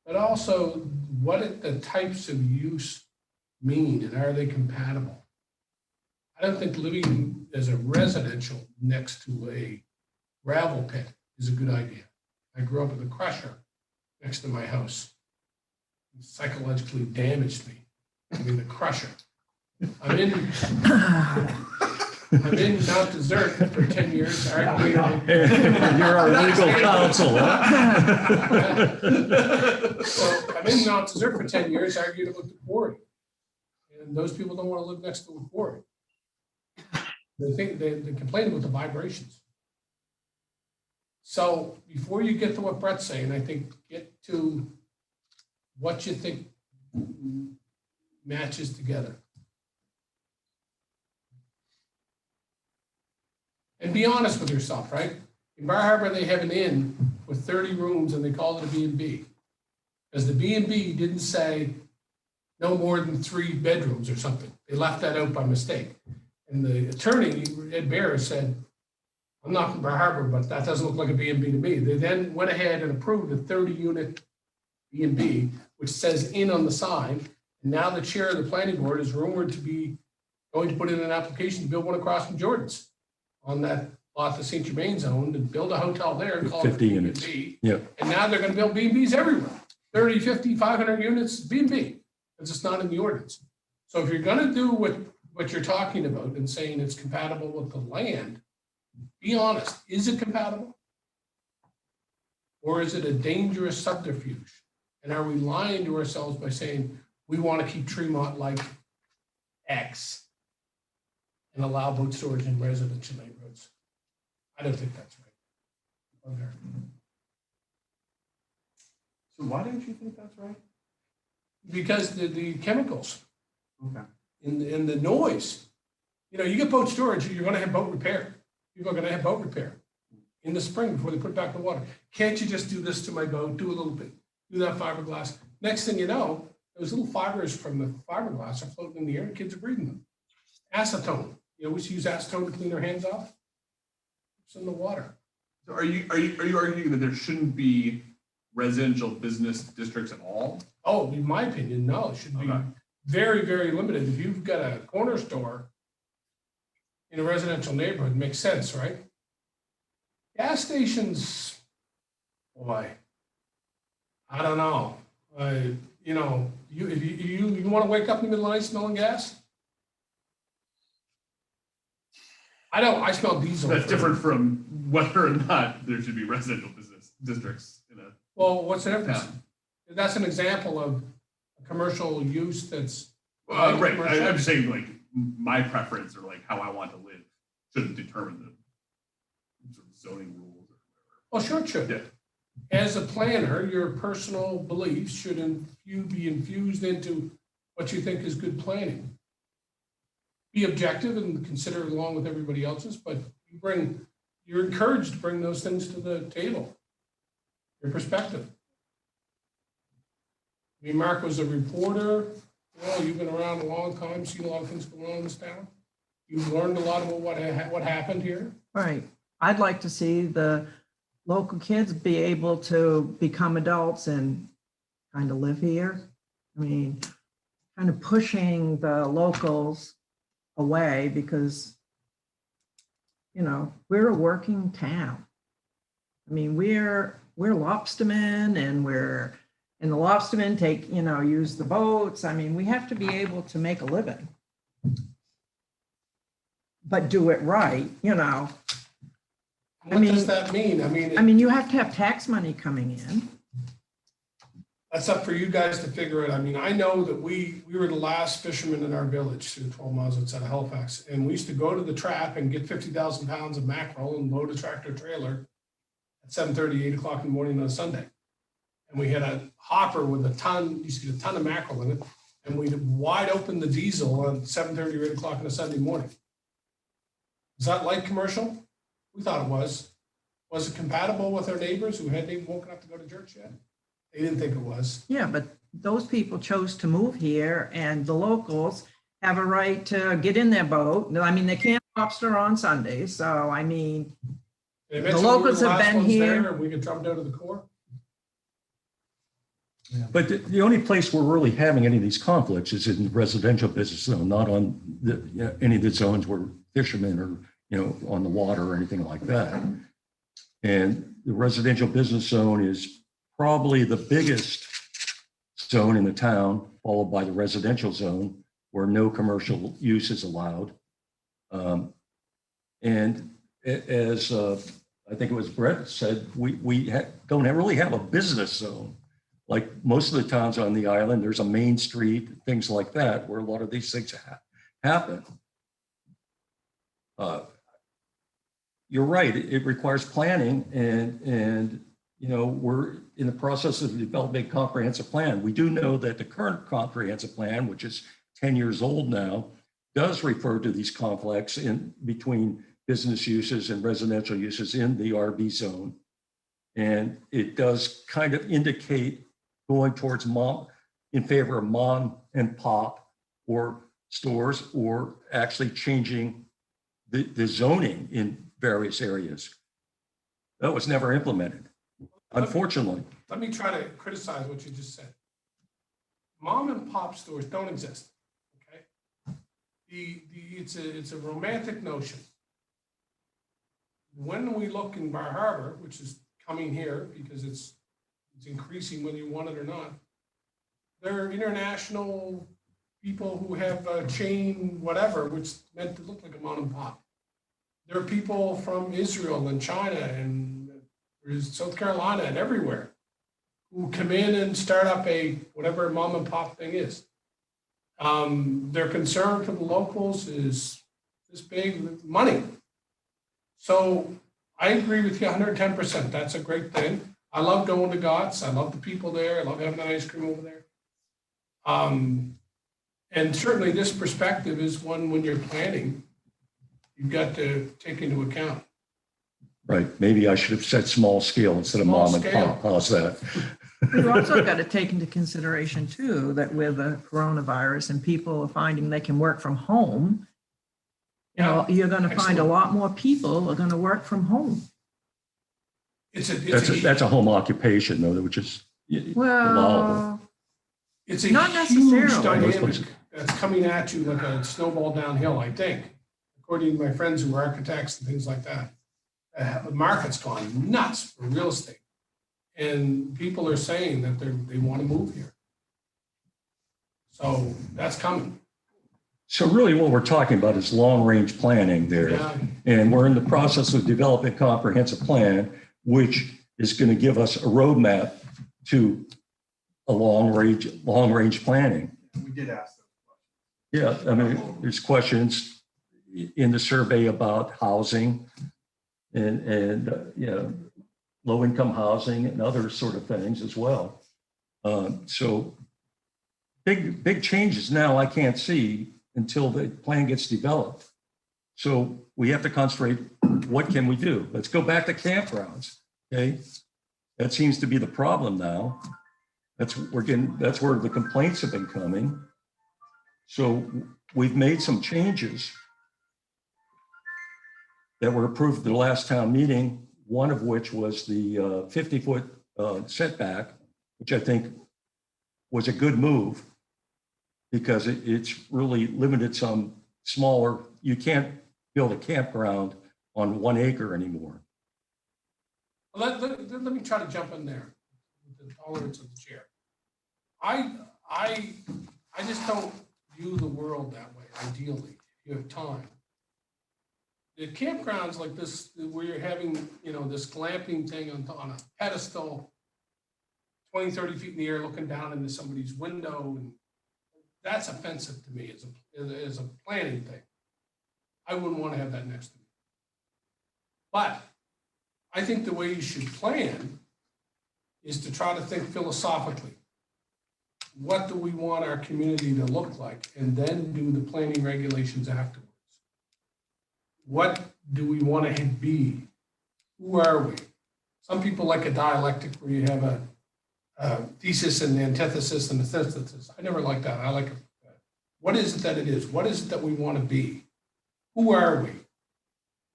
[SPEAKER 2] but also the types of use mean and are they compatible? I don't think living as a residential next to a gravel pit is a good idea. I grew up with a crusher next to my house. It psychologically damaged me. I mean, the crusher. I'm in Mount Desert for 10 years. Arguing.
[SPEAKER 4] You're our legal counsel, huh?
[SPEAKER 2] So I'm in Mount Desert for 10 years, arguing with the quarry. And those people don't want to live next to a quarry. They complain about the vibrations. So before you get to what Brett's saying, I think get to what you think matches together. And be honest with yourself, right? In Bar Harbor, they have an inn with 30 rooms and they call it a B&B. Because the B&B didn't say no more than 3 bedrooms or something. They left that out by mistake. And the attorney, Ed Bear, said, I'm not from Bar Harbor, but that doesn't look like a B&B to me. They then went ahead and approved a 30-unit B&B, which says inn on the sign. And now the chair of the planning board is rumored to be going to put in an application to build one across from Jordan's on that lot that St. Germain's owned and build a hotel there and call it
[SPEAKER 4] 50 units.
[SPEAKER 2] B&B.
[SPEAKER 4] Yeah.
[SPEAKER 2] And now they're going to build B&Bs everywhere. 30, 50, 500 units, B&B. It's just not in the ordinance. So if you're going to do what you're talking about and saying it's compatible with the land, be honest. Is it compatible? Or is it a dangerous subterfuge? And are we lying to ourselves by saying we want to keep Tremont like X and allow boat storage in residential neighborhoods? I don't think that's right. Okay.
[SPEAKER 1] So why don't you think that's right?
[SPEAKER 2] Because the chemicals
[SPEAKER 1] Okay.
[SPEAKER 2] in the noise. You know, you get boat storage, you're going to have boat repair. People are going to have boat repair in the spring before they put it back in the water. Can't you just do this to my boat, do a little bit, do that fiberglass? Next thing you know, those little fibers from the fiberglass are floating in the air and kids are breathing them. Acetone. You know, we use acetone to clean our hands off. It's in the water.
[SPEAKER 6] So are you arguing that there shouldn't be residential business districts at all?
[SPEAKER 2] Oh, in my opinion, no, it should be
[SPEAKER 6] Okay.
[SPEAKER 2] very, very limited. If you've got a corner store in a residential neighborhood, it makes sense, right? Gas stations, boy, I don't know. You know, if you want to wake up in the middle of the night smelling gas? I don't, I smell diesel.
[SPEAKER 6] That's different from whether or not there should be residential business districts in a
[SPEAKER 2] Well, what's the difference?
[SPEAKER 6] town.
[SPEAKER 2] That's an example of a commercial use that's.
[SPEAKER 6] Right,
[SPEAKER 2] commercial.
[SPEAKER 6] I'm just saying, like, my preference or like how I want to live shouldn't determine the sort of zoning rules or
[SPEAKER 2] Oh, sure it should.
[SPEAKER 6] Yeah.
[SPEAKER 2] As a planner, your personal beliefs should be infused into what you think is good planning. Be objective and consider it along with everybody else's, but you're encouraged to bring those things to the table. Your perspective. I mean, Mark was a reporter. Well, you've been around a long time, seen a lot of things going on in this town. You've learned a lot about what happened here.
[SPEAKER 7] Right. I'd like to see the local kids be able to become adults and kind of live here. I mean, kind of pushing the locals away because, you know, we're a working town. I mean, we're lobstermen and the lobstermen use the boats. I mean, we have to be able to make a living. But do it right, you know.
[SPEAKER 2] What does that mean? I
[SPEAKER 7] mean, you have to have tax money coming in.
[SPEAKER 2] That's up for you guys to figure it. I mean, I know that we were the last fishermen in our village through 12 miles outside of Halifax. And we used to go to the trap and get 50,000 pounds of mackerel and load a tractor trailer at 7:30, 8 o'clock in the morning on a Sunday. And we had a hopper with used to get a ton of mackerel in it. And we'd wide open the diesel on 7:30 or 8 o'clock on a Sunday morning. Is that light commercial? We thought it was. Was it compatible with our neighbors who hadn't even woken up to go to church yet? They didn't think it was.
[SPEAKER 7] Yeah, but those people chose to move here and the locals have a right to get in their boat. No, I mean, they can't lobster on Sundays, so I mean,
[SPEAKER 2] They
[SPEAKER 7] The
[SPEAKER 2] mentioned we were
[SPEAKER 7] locals have
[SPEAKER 2] last
[SPEAKER 7] been
[SPEAKER 2] ones there,
[SPEAKER 7] here.
[SPEAKER 2] and we can drop down to the core.
[SPEAKER 4] But the only place we're really having any of these conflicts is in residential business zone, not on any of the zones where fishermen are, on the water or anything like that. And the residential business zone is probably the biggest zone in the town, followed by the residential zone where no commercial use is allowed. And as I think it was Brett said, we don't really have a business zone. Like most of the towns on the island, there's a main street, things like that, where a lot of these things happen. You're right, it requires planning and we're in the process of developing a comprehensive plan. We do know that the current comprehensive plan, which is 10 years old now, does refer to these conflicts in between business uses and residential uses in the RB zone. And it does kind of indicate going towards in favor of mom and pop or stores, or actually changing the zoning in various areas. That was never implemented, unfortunately.
[SPEAKER 2] Let me try to criticize what you just said. Mom and pop stores don't exist, okay? It's a romantic notion. When we look in Bar Harbor, which is coming here because it's increasing whether you want it or not, there are international people who have a chain, whatever, which is meant to look like a mom and pop. There are people from Israel and China and South Carolina and everywhere who come in and start up a whatever mom and pop thing is. Their concern for the locals is this big money. So I agree with you 110%. That's a great thing. I love going to GOTS. I love the people there. I love having the ice cream over there. And certainly this perspective is one when you're planning, you've got to take into account.
[SPEAKER 4] Right, maybe I should have said small scale instead of
[SPEAKER 2] Small
[SPEAKER 4] mom and
[SPEAKER 2] scale.
[SPEAKER 4] pop. How's that?
[SPEAKER 7] we've also got to take into consideration too, that with the coronavirus and people are finding they can work from home, you're going to find a
[SPEAKER 2] Excellent.
[SPEAKER 7] lot more people are going to work from home.
[SPEAKER 4] That's a home occupation though, which is allowable.
[SPEAKER 7] Well,
[SPEAKER 2] It's a
[SPEAKER 7] Not
[SPEAKER 2] huge
[SPEAKER 7] necessarily.
[SPEAKER 2] dynamic that's coming at you like a snowball downhill, I think. According to my friends who are architects and things like that, the market's gone nuts for real estate. And people are saying that they want to move here. So that's coming.
[SPEAKER 4] So really what we're talking about is long-range planning there.
[SPEAKER 2] Yeah.
[SPEAKER 4] And we're in the process of developing a comprehensive plan, which is going to give us a roadmap to a long-range planning.
[SPEAKER 1] We did ask those questions.
[SPEAKER 4] Yeah, I mean, there's questions in the survey about housing and low-income housing and other sort of things as well. So big changes now I can't see until the plan gets developed. So we have to concentrate, what can we do? Let's go back to campgrounds, okay? That seems to be the problem now. That's where the complaints have been coming. So we've made some changes that were approved at the last town meeting, one of which was the 50-foot setback, which I think was a good move because it's really limited some smaller, you can't build a campground on 1 acre anymore.
[SPEAKER 2] Let me try to jump in there with the tolerance of the chair. I just don't view the world that way, ideally, if you have time. The campgrounds like this, where you're having, this glamping thing on a pedestal, 20, 30 feet in the air, looking down into somebody's window, and that's offensive to me as a planning thing. I wouldn't want to have that next to me. But I think the way you should plan is to try to think philosophically. What do we want our community to look like? And then do the planning regulations afterwards. What do we want to be? Who are we? Some people like a dialectic where you have a thesis and antithesis and a synthesis. I never like that. I like What is it that it is? What is it that we want to be? Who are we?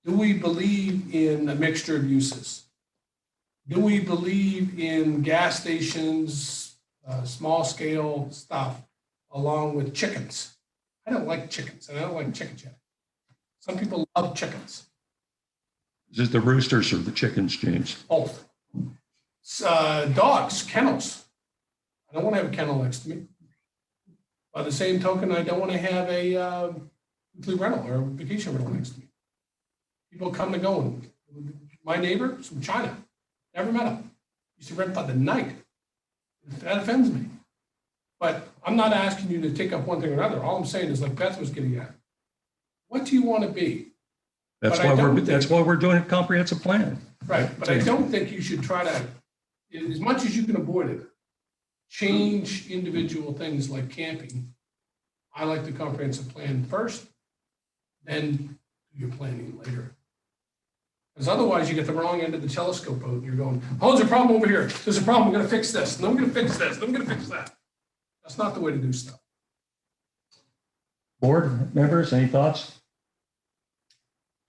[SPEAKER 2] Do we believe in a mixture of uses? Do we believe in gas stations, small scale stuff, along with chickens? I don't like chickens, and I don't like chicken shack. Some people love chickens,
[SPEAKER 4] Is it the roosters or the chickens, James?
[SPEAKER 2] both. Dogs, kennels. I don't want to have a kennel next to me. By the same token, I don't want to have a weekly rental or a vacation rental next to me. People come and go. My neighbor is from China. Never met him. Used to rent by the night. That offends me. But I'm not asking you to take up one thing or another. All I'm saying is, like Beth was getting at, what do you want to be?
[SPEAKER 4] That's
[SPEAKER 2] But I
[SPEAKER 4] why
[SPEAKER 2] don't
[SPEAKER 4] that's why we're doing a comprehensive plan.
[SPEAKER 2] Right, but I don't think you should try to, as much as you can avoid it, change individual things like camping. I like the comprehensive plan first, then do your planning later. Because otherwise you get the wrong end of the telescope out and you're going, oh, there's a problem over here. There's a problem. We're gonna fix this. And then we're gonna fix this. Then we're gonna fix that. That's not the way to do stuff.
[SPEAKER 4] Board members, any thoughts?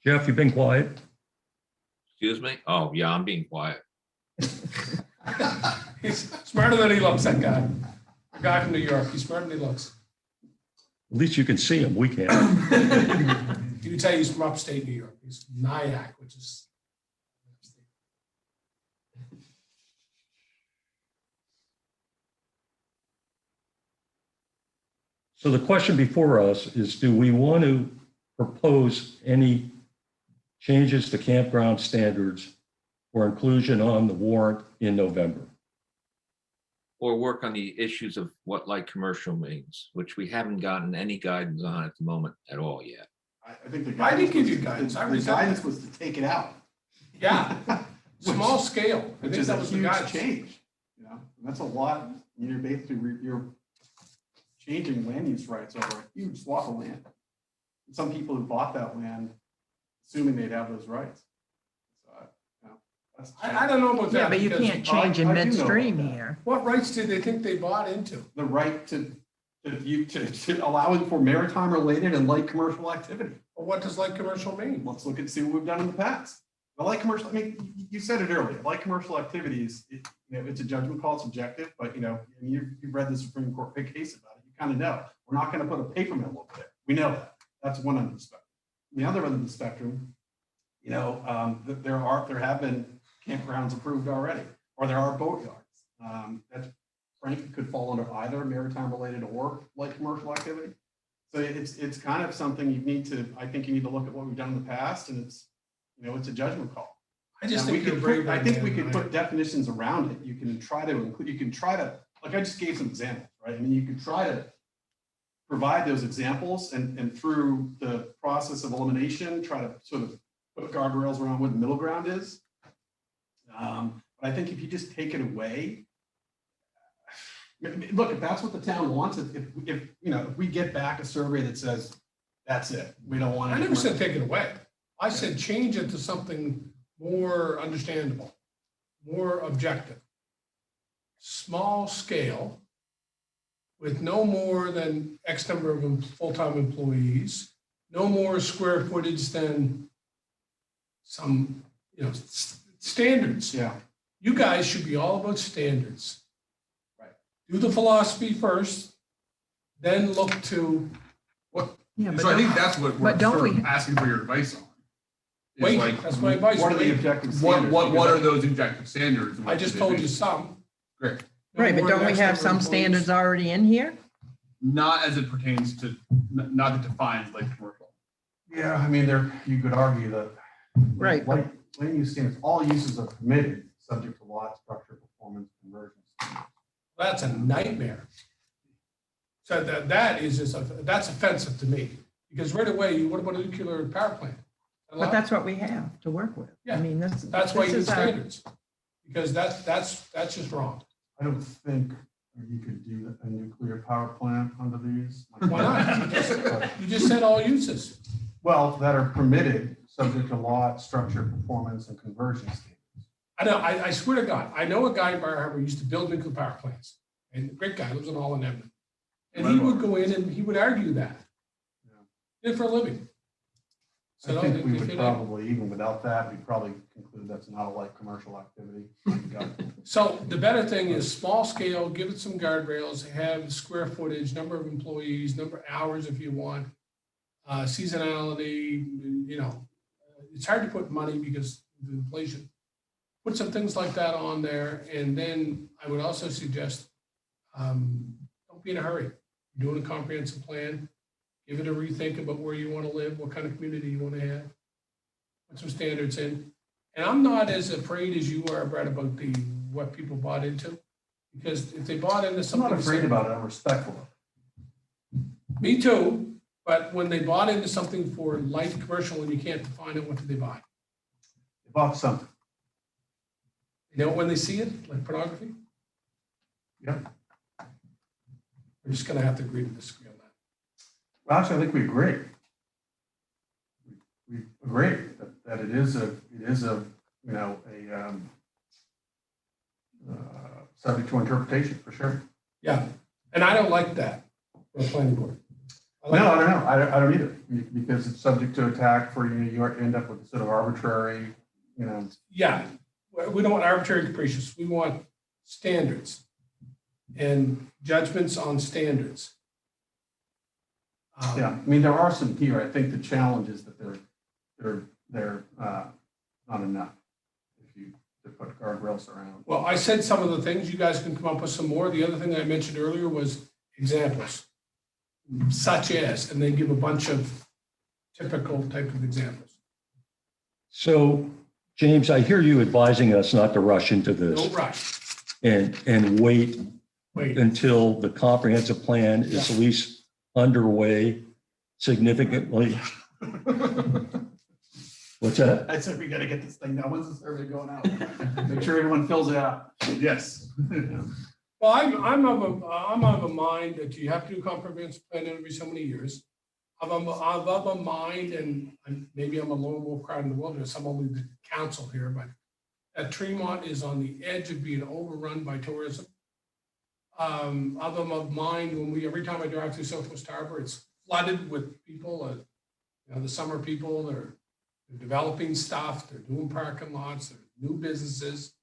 [SPEAKER 4] Jeff, you've been quiet.
[SPEAKER 5] Excuse me? Oh, yeah, I'm being quiet.
[SPEAKER 2] He's smarter than he looks, that guy. A guy from New York. He's smarter than he looks.
[SPEAKER 4] At least you can see him. We can't.
[SPEAKER 2] He would tell you he's from upstate New York. He's from Nyack, which is.
[SPEAKER 4] So the question before us is, do we want to propose any changes to campground standards for inclusion on the warrant in November?
[SPEAKER 5] Or work on the issues of what light commercial means, which we haven't gotten any guidance on at the moment at all yet.
[SPEAKER 1] I think the
[SPEAKER 2] I did
[SPEAKER 1] guidance
[SPEAKER 2] give
[SPEAKER 1] was-
[SPEAKER 2] you guidance. I
[SPEAKER 1] The
[SPEAKER 2] resent
[SPEAKER 1] guidance
[SPEAKER 2] that.
[SPEAKER 1] was to take it out.
[SPEAKER 2] Yeah, small scale. I
[SPEAKER 1] Which
[SPEAKER 2] think
[SPEAKER 1] is a
[SPEAKER 2] that was the
[SPEAKER 1] huge
[SPEAKER 2] guidance.
[SPEAKER 1] change, you know, and that's a lot. You're basically, you're changing land use rights over a huge swath of land. And some people who bought that land, assuming they'd have those rights. So, you know, that's.
[SPEAKER 2] I don't know about that.
[SPEAKER 7] Yeah, but you
[SPEAKER 2] because
[SPEAKER 7] can't change in
[SPEAKER 1] I do know about
[SPEAKER 7] midstream
[SPEAKER 1] that.
[SPEAKER 7] here.
[SPEAKER 2] What rights did they think they bought into?
[SPEAKER 1] The right to allowing for maritime related and light commercial activity.
[SPEAKER 2] Or what does light commercial mean?
[SPEAKER 1] Let's look and see what we've done in the past. The light commercial, I mean, you said it earlier, light commercial activities, it's a judgment call, it's subjective, but you've read the Supreme Court big case about it. You kind of know, we're not going to put a paper mill over there. We know that. That's one end of the spectrum. The other end of the spectrum, there have been campgrounds approved already, or there are boatyards. That frankly could fall under either maritime related or light commercial activity. So it's kind of something I think you need to look at what we've done in the past, and it's a judgment call.
[SPEAKER 2] I just
[SPEAKER 1] Now,
[SPEAKER 2] think
[SPEAKER 1] we
[SPEAKER 2] you're
[SPEAKER 1] could
[SPEAKER 2] brave.
[SPEAKER 1] put- I think we could put definitions around it. You can try to include, like I just gave some examples, right? I mean, you could try to provide those examples and through the process of elimination, try to sort of put guardrails around what the middle ground is. But I think if you just take it away, look, if that's what the town wants, if we get back a survey that says, that's it, we don't want
[SPEAKER 2] I
[SPEAKER 1] it.
[SPEAKER 2] never said take it away. I said change it to something more understandable, more objective. Small scale with no more than X number of full-time employees, no more square footage than some, standards.
[SPEAKER 1] Yeah.
[SPEAKER 2] You guys should be all about standards.
[SPEAKER 1] Right.
[SPEAKER 2] Do the philosophy first, then look to
[SPEAKER 7] Yeah, but
[SPEAKER 6] So I think
[SPEAKER 7] don't-
[SPEAKER 6] that's what we're
[SPEAKER 7] but don't
[SPEAKER 6] sort of
[SPEAKER 7] we-
[SPEAKER 6] asking for your advice on. Is
[SPEAKER 2] wait,
[SPEAKER 6] like,
[SPEAKER 2] that's my advice.
[SPEAKER 1] What are the
[SPEAKER 2] wait.
[SPEAKER 1] objective
[SPEAKER 6] What,
[SPEAKER 1] standards?
[SPEAKER 6] what are those objective standards? and
[SPEAKER 2] I
[SPEAKER 6] what
[SPEAKER 2] just
[SPEAKER 6] should they
[SPEAKER 2] told
[SPEAKER 6] be?
[SPEAKER 2] you some.
[SPEAKER 6] Great.
[SPEAKER 2] No
[SPEAKER 7] Right, but
[SPEAKER 2] more
[SPEAKER 7] don't
[SPEAKER 2] than
[SPEAKER 7] we
[SPEAKER 2] X
[SPEAKER 7] have
[SPEAKER 2] number of
[SPEAKER 7] some
[SPEAKER 2] employees.
[SPEAKER 7] standards already in here?
[SPEAKER 6] Not as it pertains to, not that defines like commercial.
[SPEAKER 1] Yeah, I mean, you could argue that.
[SPEAKER 7] Right.
[SPEAKER 1] Like, land use standards, all uses are permitted, subject to lot, structure, performance, conversion.
[SPEAKER 2] That's a nightmare. So that's offensive to me, because right away, what about a nuclear power plant?
[SPEAKER 7] But that's what we have to work with. I
[SPEAKER 2] Yeah,
[SPEAKER 7] mean,
[SPEAKER 2] That's why you need
[SPEAKER 7] this is our-
[SPEAKER 2] standards, because that's just wrong.
[SPEAKER 1] I don't think you could do a nuclear power plant under these.
[SPEAKER 2] Why not? You just said all uses.
[SPEAKER 1] Well, that are permitted, subject to lot, structure, performance, and conversion standards.
[SPEAKER 2] I know, I swear to God, I know a guy in Bar Harbor who used to build nuclear power plants, and a great guy, lives in Holland, Edmond. And he would go in and he would argue that. Did it for a living.
[SPEAKER 1] I
[SPEAKER 2] So
[SPEAKER 1] think we
[SPEAKER 2] they
[SPEAKER 1] would
[SPEAKER 2] did-
[SPEAKER 1] probably, even without that, we'd probably conclude that's not a light commercial activity.
[SPEAKER 2] So the better thing is small scale, give it some guardrails, have square footage, number of employees, number of hours if you want. Seasonality, you know, it's hard to put money because of inflation. Put some things like that on there, and then I would also suggest, don't be in a hurry. You're doing a comprehensive plan, give it a rethink about where you want to live, what kind of community you want to have. Put some standards in. And I'm not as afraid as you are, Brett, about what people bought into. Because if they bought into
[SPEAKER 1] I'm
[SPEAKER 2] something.
[SPEAKER 1] not afraid about it, I'm respectful of it.
[SPEAKER 2] Me too, but when they bought into something for light commercial and you can't define it, what did they buy?
[SPEAKER 1] They bought something.
[SPEAKER 2] You know when they see it, like pornography?
[SPEAKER 1] Yeah.
[SPEAKER 2] We're just gonna have to agree to disagree on that.
[SPEAKER 1] Well, actually, I think we agree. We agree that it is a, you know, subject to interpretation, for sure.
[SPEAKER 2] Yeah, and I don't like that for a planning board.
[SPEAKER 1] No, I don't know. I don't either, because it's subject to attack for, you end up with sort of arbitrary, you know.
[SPEAKER 2] Yeah, we don't want arbitrary capricious. We want standards and judgments on standards.
[SPEAKER 1] Yeah, I mean, there are some here. I think the challenge is that they're not enough if you to put guardrails around.
[SPEAKER 2] Well, I said some of the things. You guys can come up with some more. The other thing I mentioned earlier was examples, such as, and then give a bunch of typical type of examples.
[SPEAKER 4] So, James, I hear you advising us not to rush into this
[SPEAKER 2] Don't rush.
[SPEAKER 4] and wait
[SPEAKER 2] Wait.
[SPEAKER 4] until the comprehensive plan is at least underway significantly. What's that?
[SPEAKER 1] I said, we got to get this thing done. When's the survey going out? Make sure everyone fills it out.
[SPEAKER 6] Yes.
[SPEAKER 2] Well, I'm of a mind that you have to do a comprehensive plan every so many years. I'm of a mind, and maybe I'm a lone wolf crowd in the wilderness. I'm only the council here, but that Tremont is on the edge of being overrun by tourism. I'm of mind when every time I drive through Southwest Harbor, it's flooded with people. You know, the summer people, they're developing stuff, they're doing parking lots, they're new businesses.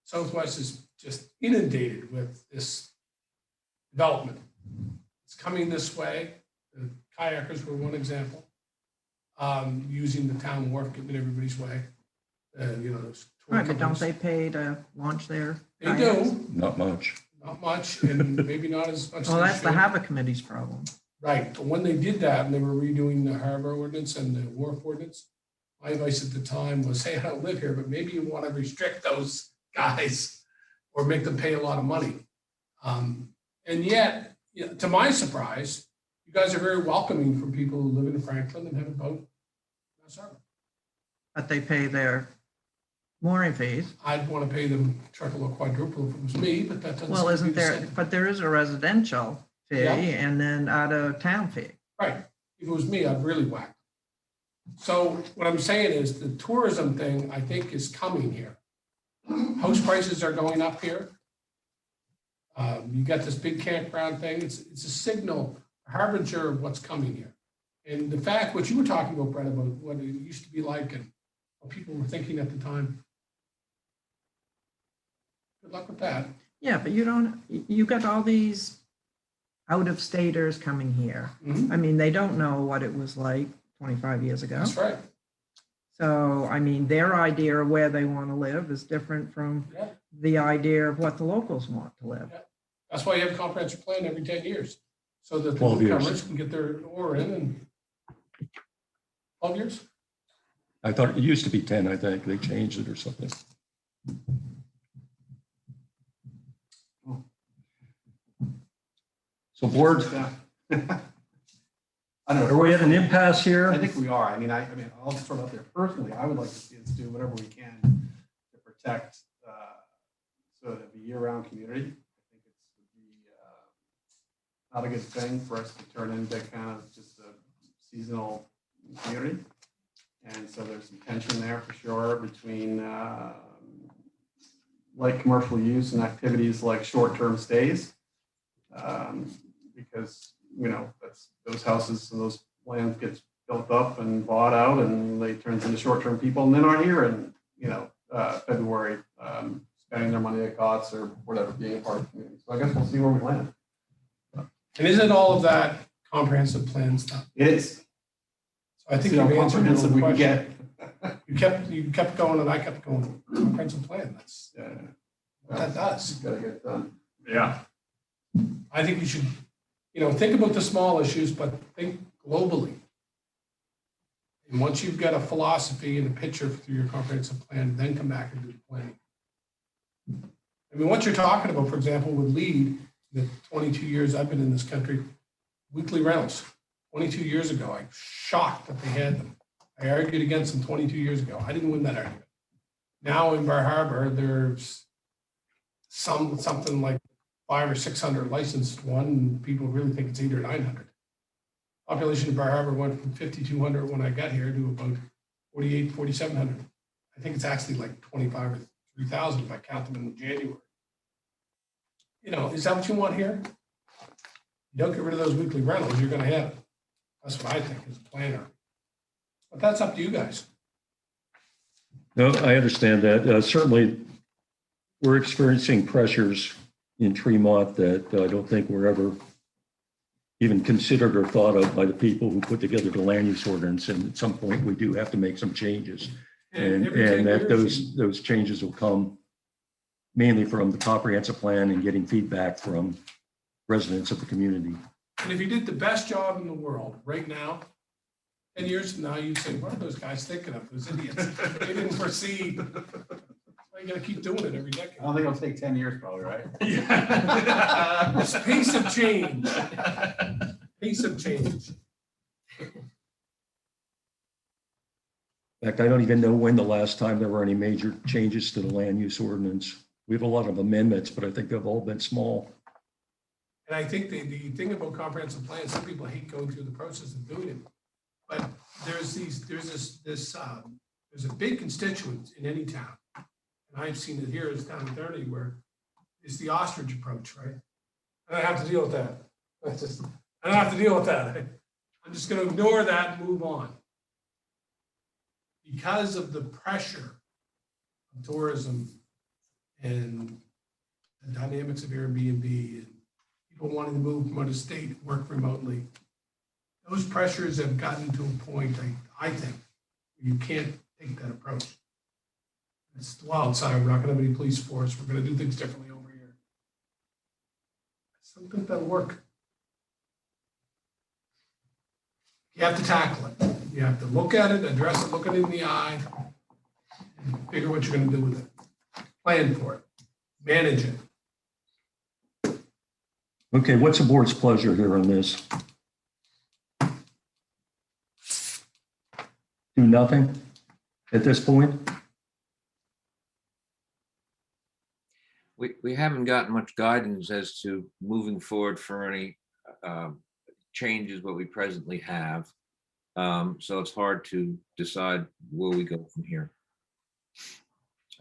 [SPEAKER 2] Southwest is just inundated with this development. It's coming this way. The kayakers were one example. Using the town wharf, getting everybody's way. You know, those tour
[SPEAKER 7] Right, but don't
[SPEAKER 2] companies.
[SPEAKER 7] they pay to launch their?
[SPEAKER 2] They do,
[SPEAKER 4] Not much.
[SPEAKER 2] not much, and maybe not as much. as
[SPEAKER 7] Well,
[SPEAKER 2] they
[SPEAKER 7] that's the
[SPEAKER 2] should.
[SPEAKER 7] Harbor Committee's problem.
[SPEAKER 2] Right, but when they did that and they were redoing the harbor ordinance and the wharf ordinance, my advice at the time was, hey, I don't live here, but maybe you want to restrict those guys or make them pay a lot of money. And yet, you know, to my surprise, you guys are very welcoming for people who live in Franklin and have a boat.
[SPEAKER 7] But they pay their mooring fees.
[SPEAKER 2] I'd want to pay them triple or quadruple if it was me, but that doesn't.
[SPEAKER 7] Well,
[SPEAKER 2] seem to
[SPEAKER 7] isn't
[SPEAKER 2] be the
[SPEAKER 7] there,
[SPEAKER 2] same.
[SPEAKER 7] but there is a residential fee
[SPEAKER 2] Yeah.
[SPEAKER 7] and then out of town fee.
[SPEAKER 2] Right, if it was me, I'd really whack. So what I'm saying is the tourism thing, I think, is coming here. House prices are going up here. You got this big campground thing, it's a signal, a harbinger of what's coming here. And the fact, what you were talking about, Brett, about what it used to be like and what people were thinking at the time. Good luck with that.
[SPEAKER 7] Yeah, but you got all these out-of-staters coming here.
[SPEAKER 2] Mhm.
[SPEAKER 7] I mean, they don't know what it was like 25 years ago.
[SPEAKER 2] That's right.
[SPEAKER 7] So, I mean, their idea of where they want to live is different from
[SPEAKER 2] Yeah.
[SPEAKER 7] the idea of what the locals want to live.
[SPEAKER 2] That's why you have a comprehensive plan every 10 years, so that the
[SPEAKER 4] 12 years.
[SPEAKER 2] newcomers can get their oar in and 12 years?
[SPEAKER 4] I thought it used to be 10, I think. They changed it or something. So board,
[SPEAKER 1] Yeah. I don't know.
[SPEAKER 4] are we at an impasse here?
[SPEAKER 1] I think we are. I mean, I'll just throw it out there. Personally, I would like to see us do whatever we can to protect sort of a year-round community. I think it's would be not a good thing for us to turn into kind of just a seasonal community. And so there's some tension there for sure between light commercial use and activities like short-term stays. Because because, that's, those houses and those lands gets built up and bought out and they turn into short-term people and then aren't here in, February, spending their money at COTS or whatever, being a part of the community. So I guess we'll see where we land.
[SPEAKER 2] And isn't all of that comprehensive plan stuff?
[SPEAKER 1] It is.
[SPEAKER 2] So I think
[SPEAKER 1] See how
[SPEAKER 2] you've answered the
[SPEAKER 1] comprehensive we can
[SPEAKER 2] question.
[SPEAKER 1] get.
[SPEAKER 2] You kept going and I kept going. Comprehensive plan, that's
[SPEAKER 1] Yeah.
[SPEAKER 2] what that does.
[SPEAKER 1] Gotta get it done.
[SPEAKER 6] Yeah.
[SPEAKER 2] I think we should, think about the small issues, but think globally. And once you've got a philosophy and a picture through your comprehensive plan, then come back and do the planning. I mean, what you're talking about, for example, would lead the 22 years I've been in this country, weekly rentals. 22 years ago, I'm shocked that they had them. I argued against them 22 years ago. I didn't win that argument. Now in Bar Harbor, there's something like 500 or 600 licensed one, and people really think it's 800 or 900. Population of Bar Harbor went from 5,200 when I got here to about 48, 4,700. I think it's actually like 25 or 3,000 if I count them in January. Is that what you want here? You don't get rid of those weekly rentals, you're gonna have it. That's what I think as a planner. But that's up to you guys.
[SPEAKER 4] No, I understand that. Certainly, we're experiencing pressures in Tremont that I don't think were ever even considered or thought of by the people who put together the land use ordinance. And at some point, we do have to make some changes. And
[SPEAKER 2] every 10
[SPEAKER 4] that
[SPEAKER 2] years,
[SPEAKER 4] those changes will come mainly from the comprehensive plan and getting feedback from residents of the community.
[SPEAKER 2] And if you did the best job in the world right now, 10 years from now, you'd say, what are those guys thinking of, those idiots? They didn't foresee. You gotta keep doing it every decade.
[SPEAKER 1] I don't think it'll take 10 years probably, right?
[SPEAKER 2] It's pace of change. Pace of change.
[SPEAKER 4] In fact, I don't even know when the last time there were any major changes to the land use ordinance. We have a lot of amendments, but I think they've all been small.
[SPEAKER 2] And I think the thing about comprehensive plans, some people hate going through the process of doing it. But there's a big constituent in any town. And I've seen it here as town attorney where it's the ostrich approach, right? And I have to deal with that. I don't have to deal with that. I'm just gonna ignore that and move on. Because of the pressure of tourism and the dynamics of Airbnb and people wanting to move from out of state, work remotely, those pressures have gotten to a point, I think, where you can't take that approach. It's the wild side. We're not going to have any police force. We're going to do things differently over here. I don't think that'll work. You have to tackle it. You have to look at it, address it, look it in the eye, and figure what you're going to do with it. Plan for it. Manage it.
[SPEAKER 4] Okay, what's the board's pleasure here on this? Do nothing at this point?
[SPEAKER 5] We haven't gotten much guidance as to moving forward for any changes what we presently have. So it's hard to decide where we go from here.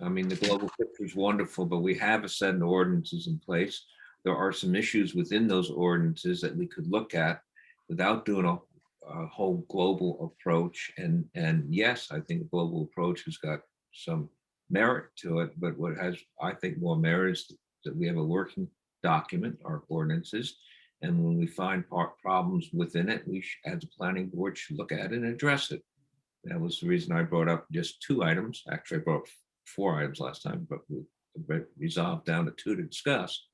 [SPEAKER 5] I mean, the global picture is wonderful, but we have a set of ordinances in place. There are some issues within those ordinances that we could look at without doing a whole global approach. And yes, I think the global approach has got some merit to it, but what has, I think, more merit is that we have a working document, our ordinances, and when we find problems within it, we, as a planning board, should look at it and address it. That was the reason I brought up just 2 items. Actually, I brought up 4 items last time, but we resolved down to 2 to discuss.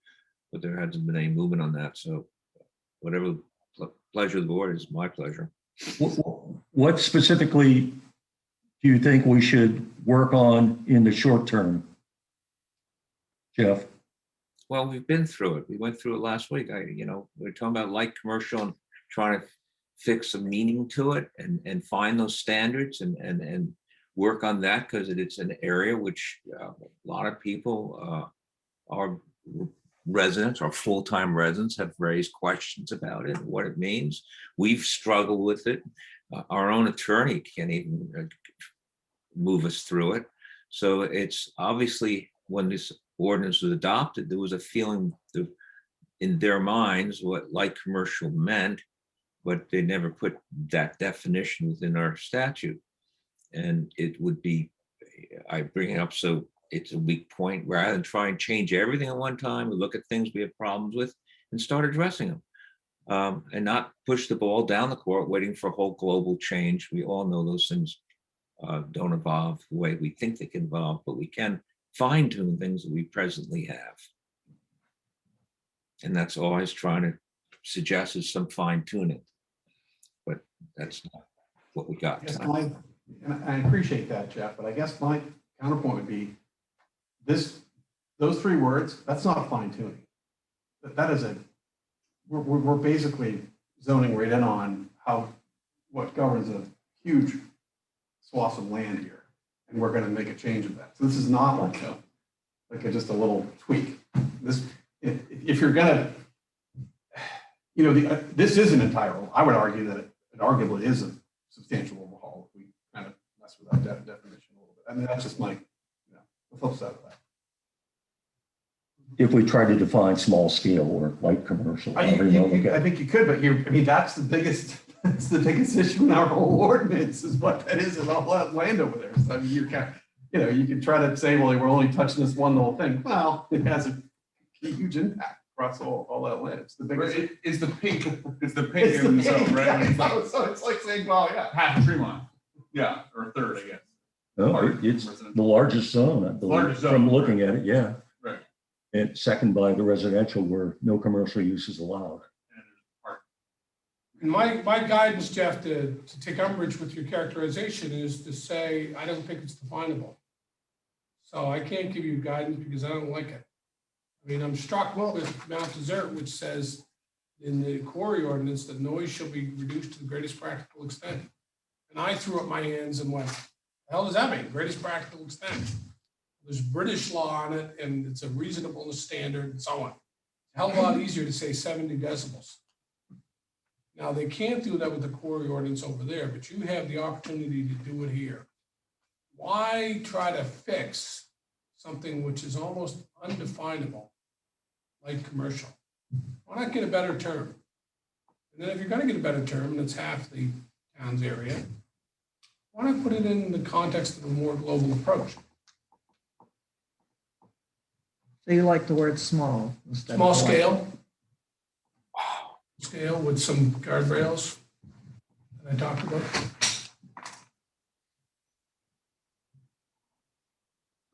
[SPEAKER 5] But there hasn't been any movement on that. So whatever pleasure of the board is my pleasure.
[SPEAKER 4] What specifically do you think we should work on in the short term, Jeff?
[SPEAKER 5] Well, we've been through it. We went through it last week. We were talking about light commercial and trying to fix some meaning to it and find those standards and work on that, because it's an area which a lot of people are residents or full-time residents have raised questions about it, what it means. We've struggled with it. Our own attorney can't even move us through it. So it's obviously, when this ordinance was adopted, there was a feeling that in their minds what light commercial meant, but they never put that definition within our statute. And it would be, I bring it up so it's a weak point, rather than try and change everything at one time, we look at things we have problems with and start addressing them. And not push the ball down the court, waiting for a whole global change. We all know those things don't evolve the way we think they can evolve, but we can fine tune things that we presently have. And that's all I was trying to suggest, is some fine tuning. But that's not what we got.
[SPEAKER 1] I guess and I appreciate that, Jeff, but I guess my counterpoint would be those 3 words, that's not fine tuning. That is we're basically zoning right in on what governs a huge swath of land here. And we're going to make a change of that. So this is not like just a little tweak. If you're going to, this is an entire, I would argue that it arguably is a substantial overhaul if we kind of mess with that definition a little bit. I mean, that's just the flip side of that.
[SPEAKER 4] If we try to define small scale or light commercial.
[SPEAKER 1] I think you could, but that's the biggest, that's the biggest issue in our whole ordinance, is what that is in all that land over there. So I mean, you can try to say, well, we're only touching this one little thing. Well, it has a huge impact across all that land. It's the biggest.
[SPEAKER 6] It's the pink in the zone, right?
[SPEAKER 1] So it's like saying, well, yeah.
[SPEAKER 6] Half of Tremont. Yeah, or a third, I guess.
[SPEAKER 4] No, it's the largest zone, I believe,
[SPEAKER 6] Largest zone,
[SPEAKER 4] from looking at it, yeah.
[SPEAKER 6] Right.
[SPEAKER 4] And second by the residential, where no commercial use is allowed.
[SPEAKER 2] And my guidance, Jeff, to take umbrage with your characterization is to say, I don't think it's definable. So I can't give you guidance because I don't like it. I mean, I'm struck with Mount Desert, which says in the quarry ordinance that noise shall be reduced to the greatest practical extent. And I threw up my hands and went, the hell does that mean? Greatest practical extent. There's British law on it, and it's a reasonableness standard and so on. It's a hell of a lot easier to say 70 decibels. Now, they can't do that with the quarry ordinance over there, but you have the opportunity to do it here. Why try to fix something which is almost undefinable, like commercial? Why not get a better term? And then if you're going to get a better term, and it's half the town's area, why not put it in the context of a more global approach?
[SPEAKER 7] So you like the word small instead of
[SPEAKER 2] Small
[SPEAKER 7] light.
[SPEAKER 2] scale. Scale with some guardrails that I talked about.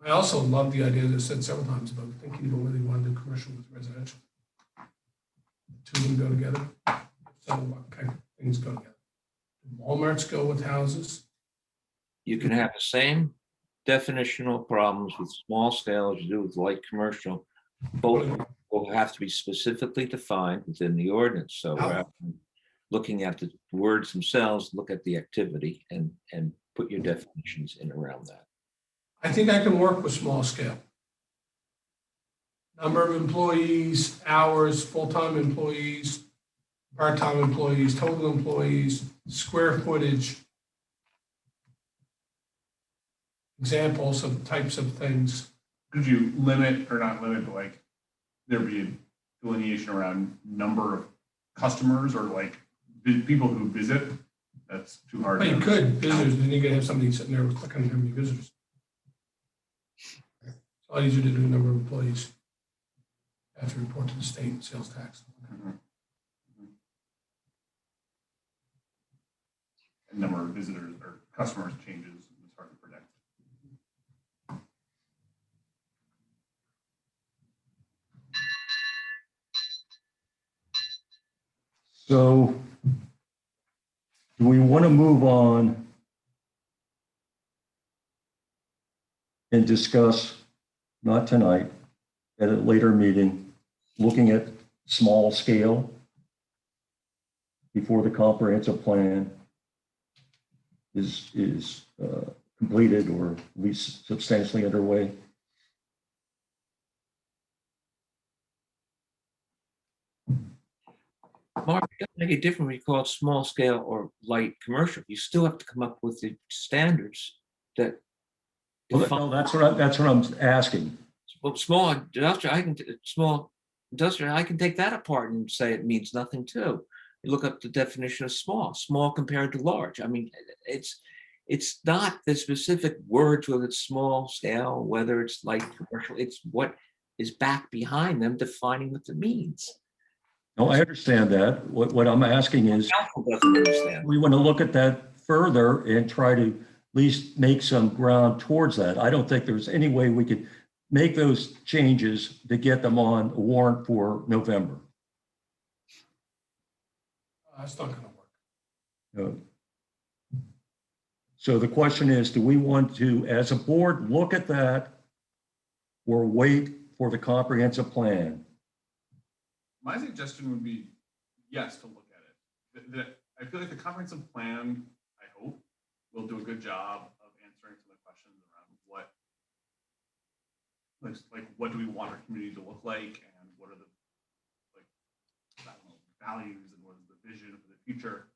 [SPEAKER 2] I also love the idea that I said several times about thinking about whether you want to do commercial with residential. The two of them go together. So what kind of things go together? Do Walmarts go with houses?
[SPEAKER 5] You can have the same definitional problems with small scale as you do with light commercial. Both will have to be specifically defined within the ordinance. So rather than looking at the words themselves, look at the activity and put your definitions in around that.
[SPEAKER 2] I think I can work with small scale. Number of employees, hours, full-time employees, part-time employees, total employees, square footage. Examples of types of things.
[SPEAKER 6] Could you limit, or not limit, but like there be a delineation around number of customers or like people who visit? That's too hard.
[SPEAKER 2] But you could, visitors, then you could have somebody sitting there clicking how many visitors. It's a lot easier to do a number of employees. Have to report to the state sales tax.
[SPEAKER 6] And number of visitors or customers changes. It's hard to predict.
[SPEAKER 4] So do we want to move on and discuss, not tonight, at a later meeting, looking at small scale before the comprehensive plan is completed or at least substantially underway?
[SPEAKER 5] Mark, it doesn't make it different when you call it small scale or light commercial. You still have to come up with the standards that.
[SPEAKER 4] Well, that's what I'm asking.
[SPEAKER 5] Well, small industrial, small Industrial, I can take that apart and say it means nothing too. You look up the definition of small compared to large. I mean, it's not the specific words, whether it's small scale, whether it's light commercial, it's what is back behind them defining what it means.
[SPEAKER 4] No, I understand that. What I'm asking is,
[SPEAKER 5] Council doesn't understand.
[SPEAKER 4] we want to look at that further and try to at least make some ground towards that. I don't think there's any way we could make those changes to get them on a warrant for November.
[SPEAKER 2] That's not gonna work.
[SPEAKER 4] So the question is, do we want to, as a board, look at that or wait for the comprehensive plan?
[SPEAKER 6] My suggestion would be, yes, to look at it. I feel like the comprehensive plan, I hope, will do a good job of answering some of the questions around what do we want our community to look like, and what are the I don't know, values, and what is the vision for the future.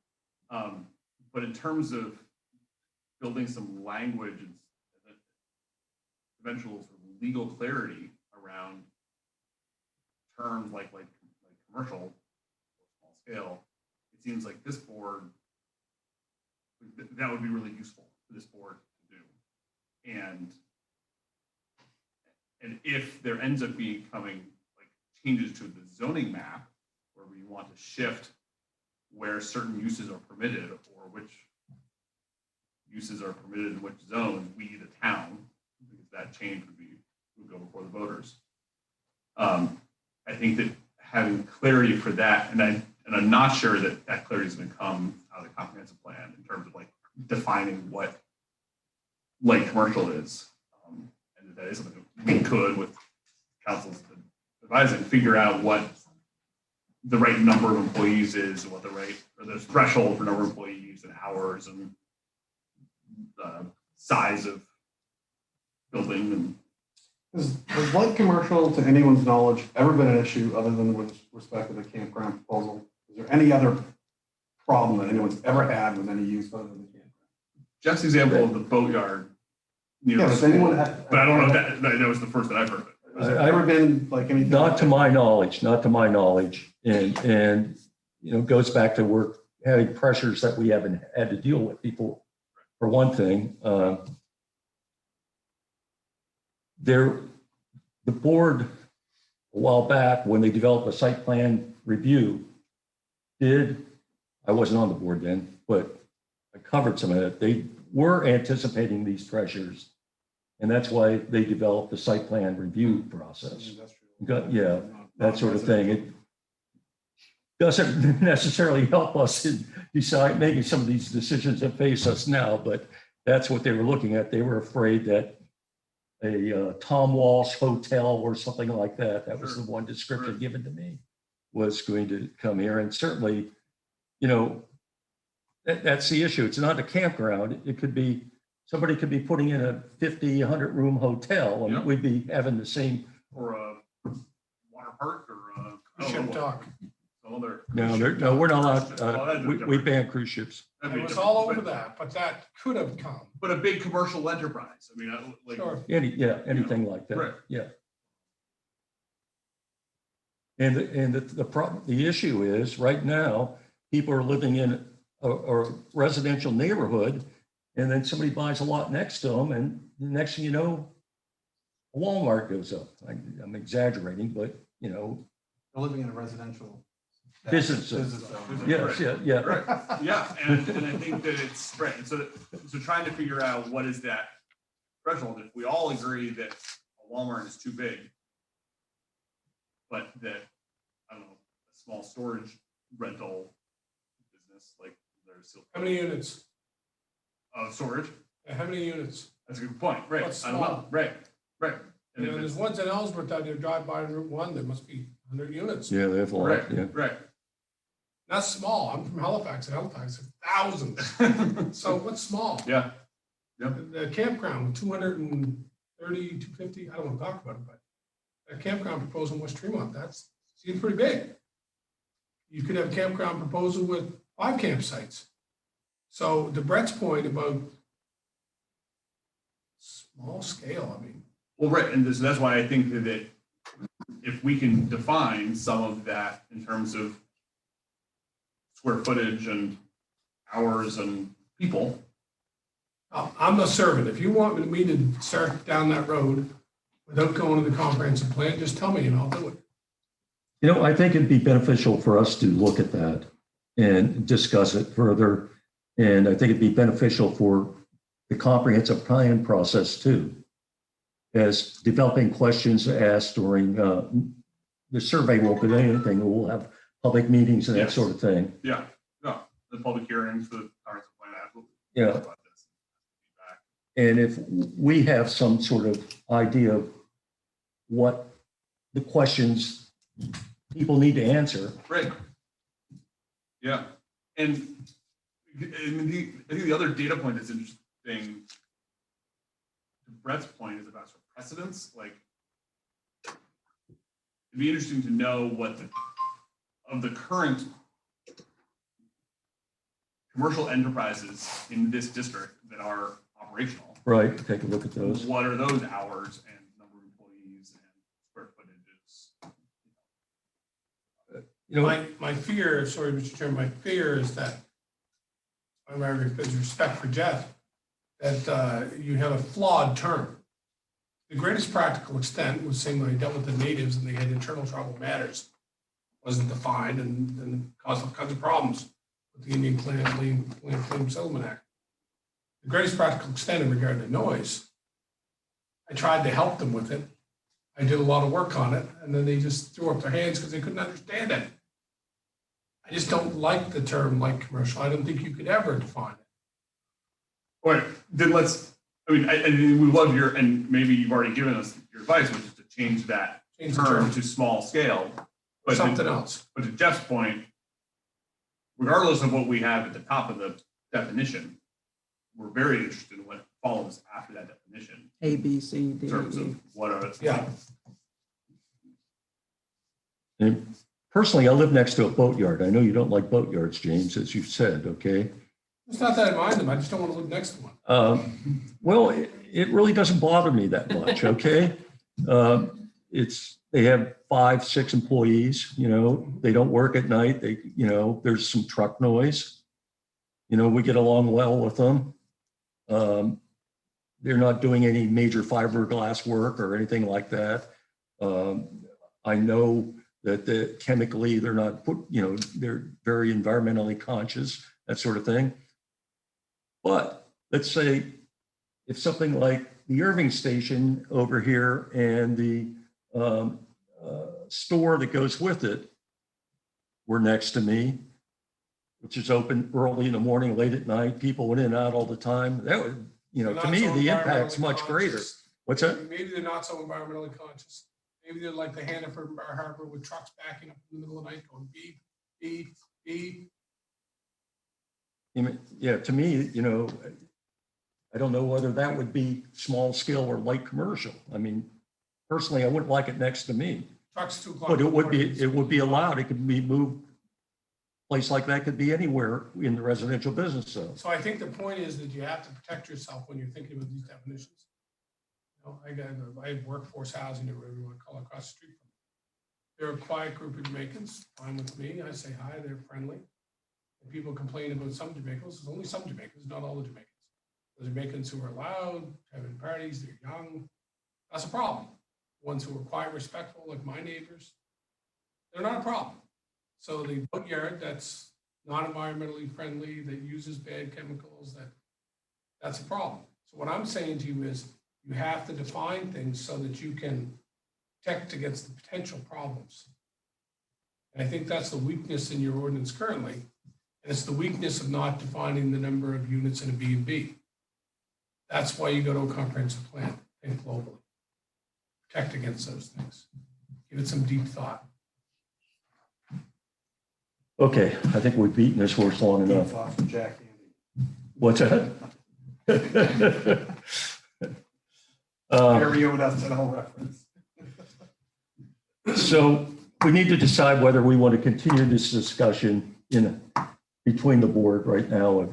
[SPEAKER 6] But in terms of building some language and eventual sort of legal clarity around terms like commercial or small scale, it seems like this board, that would be really useful for this board to do. And if there ends up becoming like changes to the zoning map, where we want to shift where certain uses are permitted, or which uses are permitted in which zones, we, the town, because that change would go before the voters. I think that having clarity for that, and I'm not sure that that clarity is going to come out of the comprehensive plan in terms of like defining what light commercial is, and that is something that we could, with council's advising, figure out what the right number of employees is, and what the threshold for number of employees and hours and size of building. And
[SPEAKER 1] has light commercial, to anyone's knowledge, ever been an issue other than with respect to the campground proposal? Is there any other problem that anyone's ever had with any use other than the campground?
[SPEAKER 6] Jeff's example of the boatyard near
[SPEAKER 1] Yeah,
[SPEAKER 6] the
[SPEAKER 1] has
[SPEAKER 6] school,
[SPEAKER 1] anyone
[SPEAKER 6] but I don't know if that was the first that I've heard of it.
[SPEAKER 1] Has there ever been like anything?
[SPEAKER 4] Not to my knowledge, and goes back to we're having pressures that we haven't had to deal with. People, for one thing, the board a while back, when they developed a site plan review, I wasn't on the board then, but I covered some of it. They were anticipating these pressures, and that's why they developed the site plan review process. Yeah, that sort of thing. It doesn't necessarily help us in making some of these decisions that face us now, but that's what they were looking at. They were afraid that a Tom Walsh hotel or something like that, that was the one description given to me, was going to come here. And certainly, that's the issue. It's not a campground. It could be, somebody could be putting in a 50, 100 room hotel, and we'd be having the same.
[SPEAKER 6] Or a water park, or
[SPEAKER 2] We should talk.
[SPEAKER 4] No, we're not allowed. We ban cruise ships.
[SPEAKER 2] It was all over that, but that could have come.
[SPEAKER 6] But a big commercial enterprise. I mean,
[SPEAKER 2] Sure.
[SPEAKER 4] Anything like that.
[SPEAKER 6] Right.
[SPEAKER 4] Yeah. And the issue is, right now, people are living in a residential neighborhood, and then somebody buys a lot next to them, and the next thing you know, Walmart goes up. I'm exaggerating, but
[SPEAKER 1] They're living in a residential
[SPEAKER 4] business.
[SPEAKER 1] zone.
[SPEAKER 4] Yes, yeah.
[SPEAKER 6] Right. Yeah, and I think that it's right. And so trying to figure out what is that threshold. If we all agree that a Walmart is too big, but that, I don't know, a small storage rental business, like there's still.
[SPEAKER 2] How many units?
[SPEAKER 6] Storage?
[SPEAKER 2] How many units?
[SPEAKER 6] That's a good point. Right.
[SPEAKER 2] What's
[SPEAKER 6] I don't know.
[SPEAKER 2] small?
[SPEAKER 6] Right. And if
[SPEAKER 2] There's
[SPEAKER 6] it's,
[SPEAKER 2] ones in Ellsworth out there, drive by Route 1, there must be 100 units.
[SPEAKER 4] Yeah, they have a lot, yeah.
[SPEAKER 6] right.
[SPEAKER 2] That's small. I'm from Halifax, and Halifax has thousands. So what's small?
[SPEAKER 6] Yeah.
[SPEAKER 2] The campground with 230, 250, I don't want to talk about it, but that campground proposal in West Tremont, that's seems pretty big. You could have a campground proposal with 5 campsites. So to Brett's point about small scale, I mean.
[SPEAKER 6] Well, right, and that's why I think that if we can define some of that in terms of square footage and hours and people.
[SPEAKER 2] I'm a servant. If you want me to start down that road without going to the comprehensive plan, just tell me and I'll do it.
[SPEAKER 4] You know, I think it'd be beneficial for us to look at that and discuss it further. And I think it'd be beneficial for the comprehensive plan process too, as developing questions asked during the survey won't be anything. We'll have public meetings and that
[SPEAKER 6] Yes.
[SPEAKER 4] sort of thing.
[SPEAKER 6] Yeah, no, the public hearings for the comprehensive plan, absolutely.
[SPEAKER 4] Yeah.
[SPEAKER 6] Talk about this. Feedback.
[SPEAKER 4] And if we have some sort of idea of what the questions people need to answer.
[SPEAKER 6] Right. Yeah, and I think the other data point that's interesting, to Brett's point, is about sort of precedents. Like, it'd be interesting to know what of the current commercial enterprises in this district that are operational.
[SPEAKER 4] Right, take a look at those.
[SPEAKER 6] What are those hours and number of employees and square footages?
[SPEAKER 4] You know,
[SPEAKER 2] My fear, sorry, Mr. Chairman, my fear is that, with respect for Jeff, that you have a flawed term. The greatest practical extent was saying when I dealt with the natives and they had internal tribal matters, wasn't defined and caused all kinds of problems with the Indian Claim Settlement Act. The greatest practical extent in regard to noise, I tried to help them with it. I did a lot of work on it, and then they just threw up their hands because they couldn't understand it. I just don't like the term light commercial. I don't think you could ever define it.
[SPEAKER 6] All right, then I mean, we love your, and maybe you've already given us your advice, which is to change that
[SPEAKER 2] Change the
[SPEAKER 6] term
[SPEAKER 2] term.
[SPEAKER 6] to small scale. But
[SPEAKER 2] Something else.
[SPEAKER 6] But to Jeff's point, regardless of what we have at the top of the definition, we're very interested in what follows after that definition
[SPEAKER 7] A, B, C, D,
[SPEAKER 6] in terms
[SPEAKER 7] E.
[SPEAKER 6] of what are.
[SPEAKER 2] Yeah.
[SPEAKER 4] and personally, I live next to a boatyard. I know you don't like boatyards, James, as you've said, okay?
[SPEAKER 2] It's not that I mind them. I just don't want to live next to one.
[SPEAKER 4] Well, it really doesn't bother me that much, okay? They have 5, 6 employees, you know, they don't work at night. There's some truck noise. You know, we get along well with them. They're not doing any major fiberglass work or anything like that. I know that chemically they're not they're very environmentally conscious, that sort of thing. But let's say if something like the Irving station over here and the store that goes with it were next to me, which is open early in the morning, late at night, people went in and out all the time. That would, to me, the impact's much greater. What's that?
[SPEAKER 2] Maybe they're not so environmentally conscious. Maybe they're like the Hannaford Bar Harbor with trucks backing up in the middle of the night going beep, beep, beep.
[SPEAKER 4] Yeah, to me, I don't know whether that would be small scale or light commercial. I mean, personally, I wouldn't like it next to me,
[SPEAKER 2] Trucks 2 o'clock.
[SPEAKER 4] but
[SPEAKER 2] in the morning.
[SPEAKER 4] it would be allowed. It could be moved. Place like that could be anywhere in the residential business zone.
[SPEAKER 2] So I think the point is that you have to protect yourself when you're thinking about these definitions. I have workforce housing or whatever you want to call it across the street from me. They're a quiet group of Jamaicans, fine with me. I say hi, they're friendly. And people complain about some Jamaicans. There's only some Jamaicans, not all the Jamaicans. The Jamaicans who are loud, having parties, they're young. That's a problem. Ones who are quiet, respectful, like my neighbors, they're not a problem. So the boatyard that's not environmentally friendly, that uses bad chemicals, that's a problem. So what I'm saying to you is you have to define things so that you can protect against the potential problems. And I think that's the weakness in your ordinance currently. And it's the weakness of not defining the number of units in a B&B. That's why you go to a comprehensive plan, think globally. Protect against those things. Give it some deep thought.
[SPEAKER 4] Okay, I think we've beaten this horse long enough.
[SPEAKER 1] Thoughts from Jack Andy.
[SPEAKER 4] What's that?
[SPEAKER 1] Mariota Sentinel reference.
[SPEAKER 4] So we need to decide whether we want to continue this discussion between the board right now of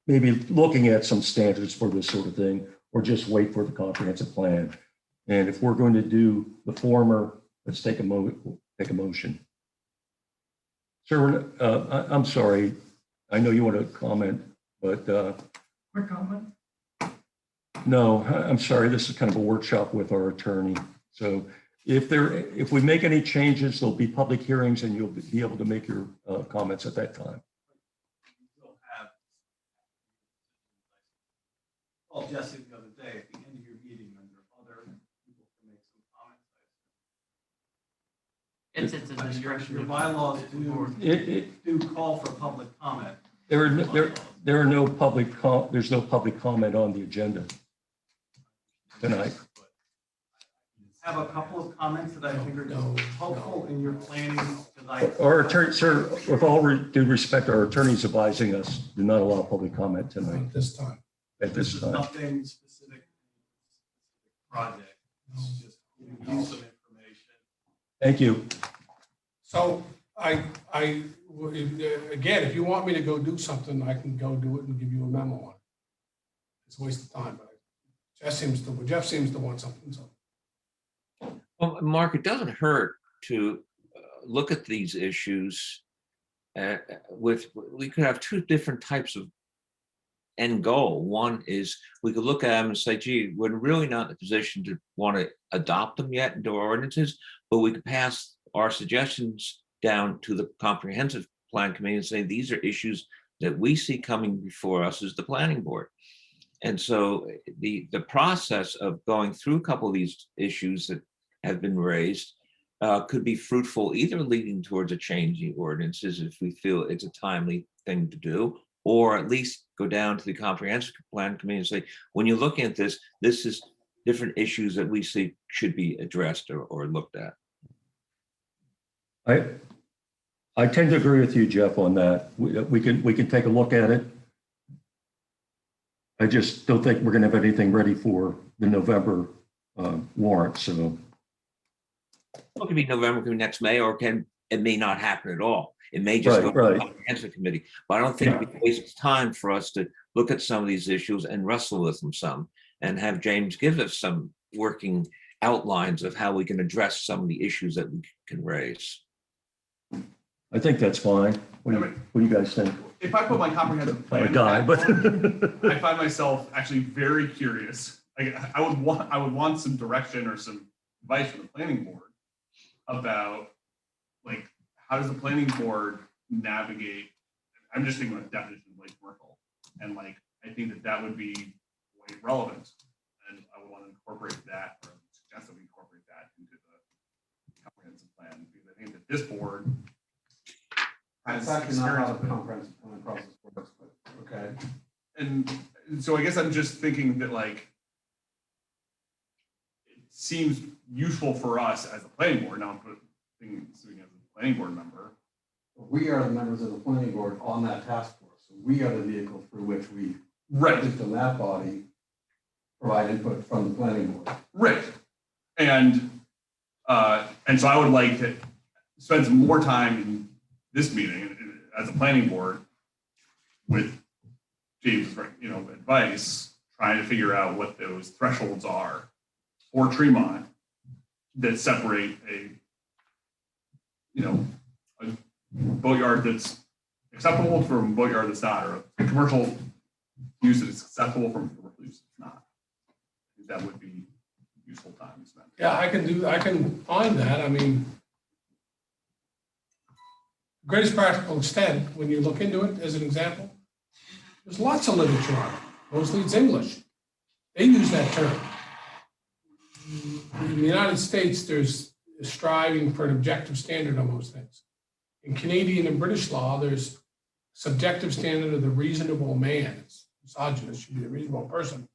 [SPEAKER 4] maybe looking at some standards for this sort of thing, or just wait for the comprehensive plan. And if we're going to do the former, let's take a motion. Sir, I'm sorry. I know you want to comment, but
[SPEAKER 8] Quick comment?
[SPEAKER 4] no, I'm sorry. This is kind of a workshop with our attorney. So if we make any changes, there'll be public hearings and you'll be able to make your comments at that time.
[SPEAKER 9] Well, Jesse, the other day, at the end of your meeting, under other people can make some comments.
[SPEAKER 3] It's a discretion.
[SPEAKER 9] Your bylaws do call for public comment.
[SPEAKER 4] There are no public, there's no public comment on the agenda tonight.
[SPEAKER 9] Have a couple of comments that I think are helpful in your planning tonight.
[SPEAKER 4] Our attorney, sir, with all due respect, our attorney's advising us do not allow public comment tonight
[SPEAKER 2] At this time.
[SPEAKER 4] at this time.
[SPEAKER 9] Nothing specific project. It's just giving you some information.
[SPEAKER 4] Thank you.
[SPEAKER 2] So again, if you want me to go do something, I can go do it and give you a memo on it. It's a waste of time, but Jeff seems to want something, so.
[SPEAKER 5] Well, Mark, it doesn't hurt to look at these issues we could have two different types of end goal. One is we could look at them and say, gee, we're really not in a position to want to adopt them yet into our ordinances, but we could pass our suggestions down to the comprehensive plan committee and say, these are issues that we see coming before us as the planning board. And so the process of going through a couple of these issues that have been raised could be fruitful, either leading towards a change in ordinances if we feel it's a timely thing to do, or at least go down to the comprehensive plan committee and say, when you're looking at this, this is different issues that we see should be addressed or looked at.
[SPEAKER 4] I tend to agree with you, Jeff, on that. We can take a look at it. I just don't think we're going to have anything ready for the November warrant. So
[SPEAKER 5] It could be November, it could be next May, or it may not happen at all. It may just go to the comprehensive committee. But I don't think it wastes time for us to look at some of these issues and wrestle with them some, and have James give us some working outlines of how we can address some of the issues that we can raise.
[SPEAKER 4] I think that's fine. What do you guys think?
[SPEAKER 6] If I put my comprehensive plan, I find myself actually very curious. I would want some direction or some advice from the planning board about, like, how does the planning board navigate? I'm just thinking about the definition of Lake Merkel, and like I think that would be way relevant, and I would want to incorporate that, or suggest that we incorporate that into the comprehensive plan, because I think that this board has
[SPEAKER 1] That's actually not how
[SPEAKER 6] experience
[SPEAKER 1] the
[SPEAKER 6] with it.
[SPEAKER 1] comprehensive plan process works, but okay.
[SPEAKER 6] And so I guess I'm just thinking that, like, it seems useful for us as a planning board, now speaking as a planning board member.
[SPEAKER 1] We are the members of the planning board on that task force. So we are the vehicle through which we,
[SPEAKER 6] Right,
[SPEAKER 1] in that body, provide input from the planning board.
[SPEAKER 6] right. And so I would like to spend some more time in this meeting as a planning board with James' advice, trying to figure out what those thresholds are for Tremont that separate a boatyard that's acceptable from a boatyard that's not, or a commercial use that is acceptable from a commercial use that's not. I think that would be useful time spent.
[SPEAKER 2] Yeah, I can find that. I mean, greatest practical extent, when you look into it as an example, there's lots of literature on it. Mostly it's English. They use that term. In the United States, there's a striving for an objective standard on most things. In Canadian and British law, there's subjective standard of the reasonable man. It's misogynist, should be the reasonable person.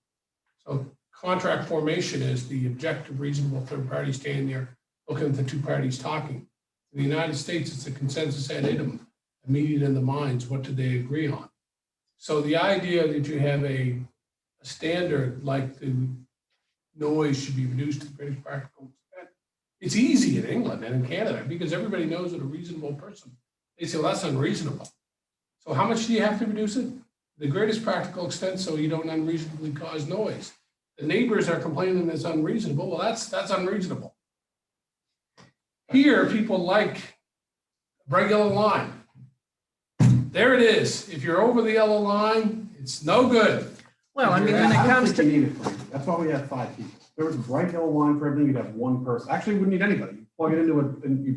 [SPEAKER 2] So contract formation is the objective, reasonable third party standing there looking at the two parties talking. In the United States, it's a consensus ad idem, a meeting in the minds. What do they agree on? So the idea that you have a standard like the noise should be reduced to the greatest practical extent. It's easy in England and in Canada because everybody knows what a reasonable person. They say, well, that's unreasonable. So how much do you have to reduce it? The greatest practical extent so you don't unreasonably cause noise. The neighbors are complaining it's unreasonable. Well, that's unreasonable. Here, people like bright yellow line. There it is. If you're over the yellow line, it's no good.
[SPEAKER 7] Well, I mean, when it
[SPEAKER 1] I don't
[SPEAKER 7] comes
[SPEAKER 1] think
[SPEAKER 7] to,
[SPEAKER 1] you need it for you. That's why we have 5 people. If there was a bright yellow line for everything, you'd have 1 person. Actually, you wouldn't need anybody. You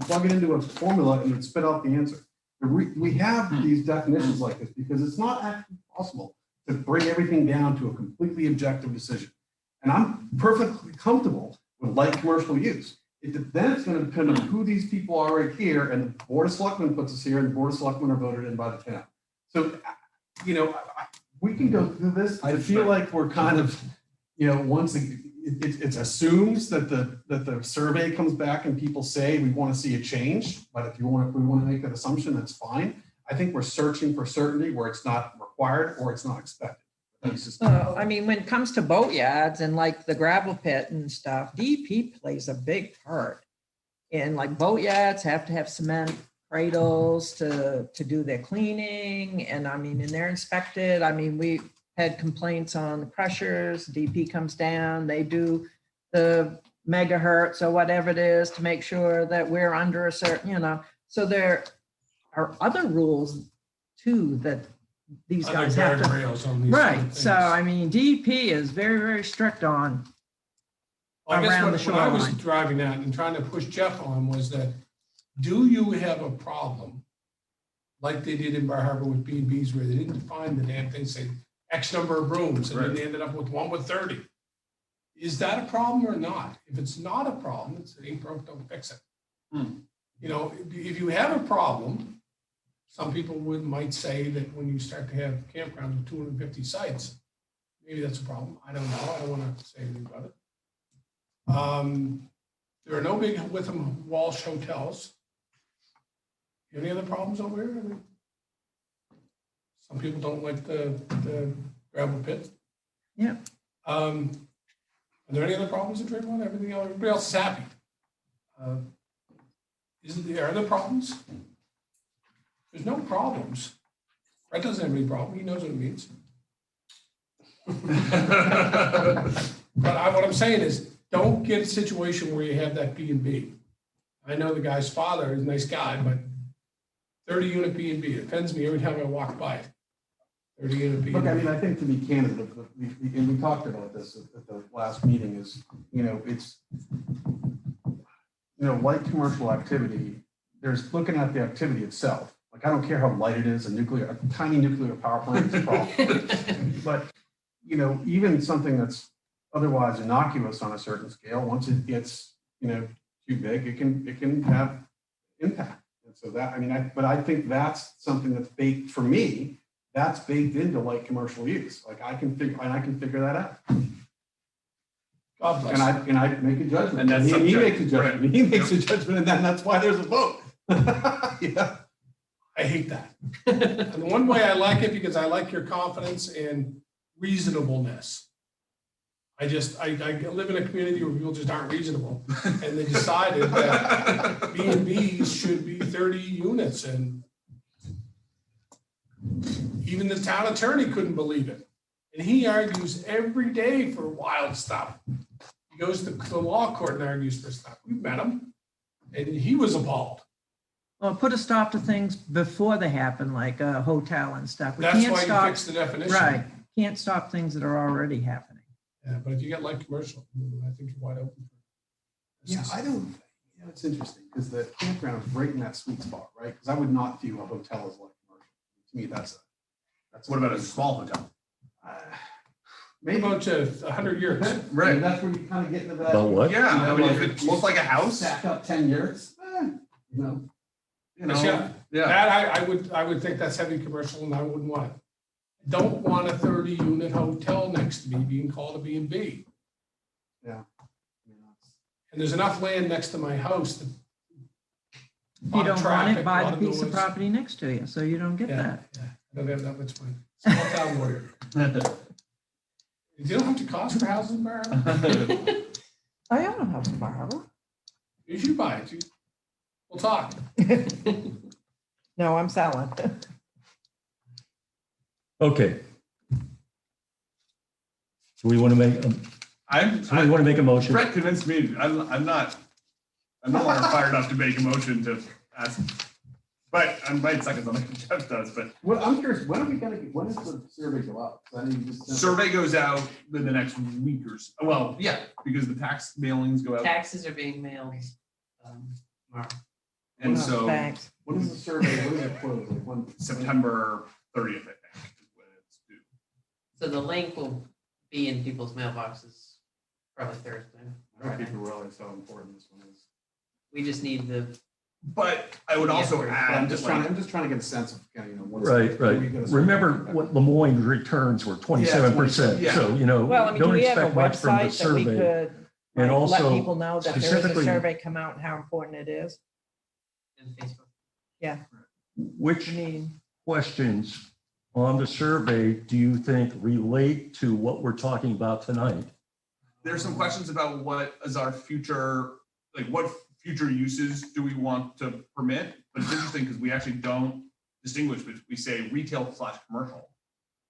[SPEAKER 1] plug it into a formula and it spit out the answer. We have these definitions like this because it's not actually possible to bring everything down to a completely objective decision. And I'm perfectly comfortable with light commercial use. Then it's going to depend on who these people are right here, and the Board of Selectmen puts us here, and the Board of Selectmen are voted in by the town. So, we can go through this. I feel like we're kind of, once it assumes that the survey comes back and people say we want to see a change, but if we want to make that assumption, that's fine. I think we're searching for certainty where it's not required or it's not expected.
[SPEAKER 7] I mean, when it comes to boatyards and like the gravel pit and stuff, DEP plays a big part. And like boatyards have to have cement cradles to do their cleaning. And I mean, and they're inspected. I mean, we had complaints on the pressures, DEP comes down, they do the megahertz or whatever it is to make sure that we're under a certain, so there are other rules too that these
[SPEAKER 2] Other
[SPEAKER 7] guys have to.
[SPEAKER 2] guardrails on these sort of
[SPEAKER 7] Right,
[SPEAKER 2] things.
[SPEAKER 7] so I mean, DEP is very, very strict on
[SPEAKER 2] Well, I guess
[SPEAKER 7] around the
[SPEAKER 2] what I was
[SPEAKER 7] shoreline.
[SPEAKER 2] driving at and trying to push Jeff on was that, do you have a problem like they did in Bar Harbor with B&Bs where they didn't define the damn thing, say X number of rooms, and then they ended up with one with 30? Is that a problem or not? If it's not a problem, it's ain't broke, don't fix it. If you have a problem, some people might say that when you start to have campgrounds with 250 sites, maybe that's a problem. I don't know. I don't want to say anything about it. There are no big Witham Walsh hotels. Any other problems over here? I mean, some people don't like the gravel pit.
[SPEAKER 7] Yeah.
[SPEAKER 2] Are there any other problems in Trayvon? Everybody else is happy. Are there problems? There's no problems. Brett doesn't have any problem. He knows what it means. But what I'm saying is, don't get a situation where you have that B&B. I know the guy's father is a nice guy, but 30-unit B&B, it offends me every time I walk by it. 30-unit B&B.
[SPEAKER 1] Look, I mean, I think to be candid, and we talked about this at the last meeting, is, it's, light commercial activity, there's looking at the activity itself. Like, I don't care how light it is, a tiny nuclear power plant is a problem. But, even something that's otherwise innocuous on a certain scale, once it gets, too big, it can have impact. And so that, but I think that's something that's baked, for me, that's baked into light commercial use. Like, I can figure that out.
[SPEAKER 2] God bless.
[SPEAKER 1] And I make a judgment.
[SPEAKER 6] And that's
[SPEAKER 1] he
[SPEAKER 6] subjective,
[SPEAKER 1] makes a judgment.
[SPEAKER 6] right.
[SPEAKER 1] He makes a judgment, and then that's why there's a vote. Yeah.
[SPEAKER 2] I hate that. And the one way I like it, because I like your confidence and reasonableness. I live in a community where people just aren't reasonable. And they decided that B&Bs should be 30 units. And even the town attorney couldn't believe it. And he argues every day for wild stuff. He goes to the law court and argues for stuff. We've met him. And he was appalled.
[SPEAKER 7] Well, put a stop to things before they happen, like a hotel and stuff. We
[SPEAKER 2] That's
[SPEAKER 7] can't
[SPEAKER 2] why you
[SPEAKER 7] stop-
[SPEAKER 2] fix the definition.
[SPEAKER 7] Right, can't stop things that are already happening.
[SPEAKER 2] Yeah, but if you get light commercial, I think you're wide open.
[SPEAKER 1] Yeah, it's interesting because the campground is right in that sweet spot, right? Because I would not view a hotel as light commercial. To me, that's
[SPEAKER 6] What about a small hotel?
[SPEAKER 2] Maybe about 100 years.
[SPEAKER 1] Right. That's where you kind of get into that.
[SPEAKER 4] About what?
[SPEAKER 6] Yeah, I mean, if it looks like a house.
[SPEAKER 1] Stack up 10 years,
[SPEAKER 2] Yeah.
[SPEAKER 6] Yeah.
[SPEAKER 2] That I would think that's heavy commercial and I wouldn't want it. Don't want a 30-unit hotel next to me being called a B&B.
[SPEAKER 1] Yeah.
[SPEAKER 2] And there's enough land next to my house that.
[SPEAKER 7] If you don't want it, buy
[SPEAKER 2] lot
[SPEAKER 7] the
[SPEAKER 2] of
[SPEAKER 7] piece of
[SPEAKER 2] noise.
[SPEAKER 7] property next to you, so you don't get
[SPEAKER 2] Yeah,
[SPEAKER 7] that.
[SPEAKER 2] yeah. I don't have that much money. Small town lawyer. You don't have to cost for houses in Bar Harbor.
[SPEAKER 7] I own a house in Bar Harbor.
[SPEAKER 2] You should buy it. We'll talk.
[SPEAKER 7] No, I'm selling.
[SPEAKER 4] Okay. Do we want to make, Somebody want to make a motion?
[SPEAKER 6] Brett convinced me, I'm no longer fired up to make a motion to ask. But I might second something Jeff does, but
[SPEAKER 1] Well, I'm curious, when does the survey go out? I know you just said-
[SPEAKER 6] survey goes out in the next week or so. Well, yeah, because the tax mailings go out.
[SPEAKER 3] Taxes are being mailed tomorrow.
[SPEAKER 6] And so
[SPEAKER 7] Thanks.
[SPEAKER 1] When is the survey, when does it close? Like when?
[SPEAKER 6] September 30th, I think, is when it's due.
[SPEAKER 3] So the link will be in people's mailboxes probably Thursday.
[SPEAKER 1] I don't think people realize how important this one is.
[SPEAKER 3] We just need the,
[SPEAKER 6] But I would also
[SPEAKER 3] Yeah,
[SPEAKER 6] add,
[SPEAKER 1] I'm just trying to get a sense of kind of, what's.
[SPEAKER 4] Right,
[SPEAKER 1] when we get a survey.
[SPEAKER 4] Remember what Lemoyne returns were 27%.
[SPEAKER 6] Yeah.
[SPEAKER 4] So, you know,
[SPEAKER 7] Well, I mean, do
[SPEAKER 4] don't
[SPEAKER 7] we have a
[SPEAKER 4] expect much from the
[SPEAKER 7] website that we
[SPEAKER 4] survey.
[SPEAKER 7] could
[SPEAKER 4] And
[SPEAKER 7] like, let
[SPEAKER 4] also
[SPEAKER 7] people know that there is a
[SPEAKER 4] specifically-
[SPEAKER 7] survey come out and how important it is?
[SPEAKER 3] in Facebook.
[SPEAKER 4] Which
[SPEAKER 7] I mean,
[SPEAKER 4] questions on the survey do you think relate to what we're talking about tonight?
[SPEAKER 6] there's some questions about what is our future, like what future uses do we want to permit? But it's interesting because we actually don't distinguish, but we say retail/commercial.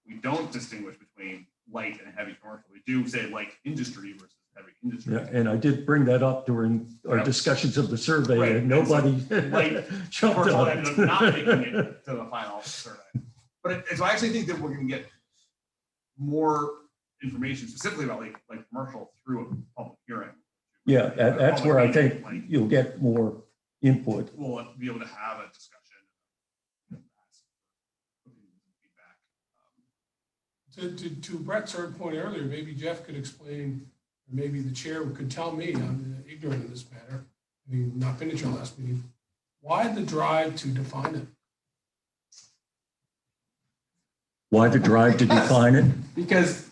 [SPEAKER 6] We don't distinguish between light and heavy commercial. We do say light industry versus heavy industry.
[SPEAKER 4] Yeah, and I did bring that up during our
[SPEAKER 6] Yep.
[SPEAKER 4] discussions of the survey
[SPEAKER 6] Right,
[SPEAKER 4] and
[SPEAKER 6] and so,
[SPEAKER 4] nobody
[SPEAKER 6] like,
[SPEAKER 4] jumped
[SPEAKER 6] Commercial
[SPEAKER 4] on
[SPEAKER 6] ended up
[SPEAKER 4] it.
[SPEAKER 6] not making it to the final survey. But so I actually think that we're gonna get more information specifically about like commercial through a public hearing.
[SPEAKER 4] Yeah, that's where I think
[SPEAKER 6] Like,
[SPEAKER 4] you'll get more input.
[SPEAKER 6] we'll be able to have a discussion. Ask opinions and feedback.
[SPEAKER 2] To Brett's third point earlier, maybe Jeff could explain, or maybe the chair could tell me, I'm ignorant of this matter, I mean, not been at your last meeting, why the drive to define it?
[SPEAKER 4] Why the drive to define it?
[SPEAKER 1] Because,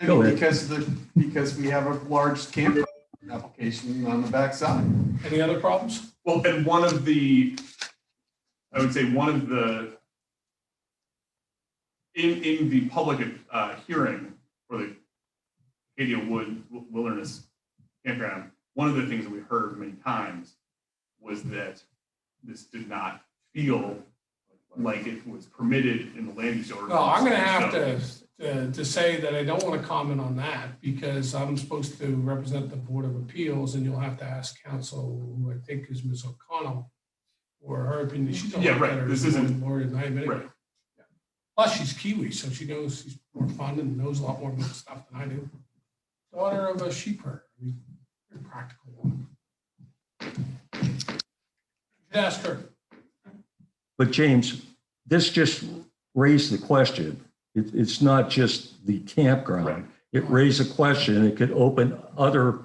[SPEAKER 4] Go ahead.
[SPEAKER 1] because we have a large camp application on the backside.
[SPEAKER 2] Any other problems?
[SPEAKER 6] Well, and one of the, I would say one of the, in the public hearing for the Acadia Wood Wilderness Campground, one of the things that we heard many times was that this did not feel like it was permitted in the land use ordinance.
[SPEAKER 2] No, I'm gonna have
[SPEAKER 6] So-
[SPEAKER 2] to say that I don't want to comment on that because I'm supposed to represent the Board of Appeals and you'll have to ask counsel, who I think is Ms. O'Connell, or her opinion. She's a
[SPEAKER 6] Yeah,
[SPEAKER 2] lot
[SPEAKER 6] right.
[SPEAKER 2] better
[SPEAKER 6] This isn't-
[SPEAKER 2] lawyer than I am anyway.
[SPEAKER 6] Right.
[SPEAKER 2] Plus, she's Kiwi, so she knows, she's more fun and knows a lot more about stuff than I do. Daughter of a sheep herder, I mean, very practical woman. Ask her.
[SPEAKER 4] But James, this just raised the question. It's not just the
[SPEAKER 6] Right.
[SPEAKER 4] campground. It raised a question. It could open other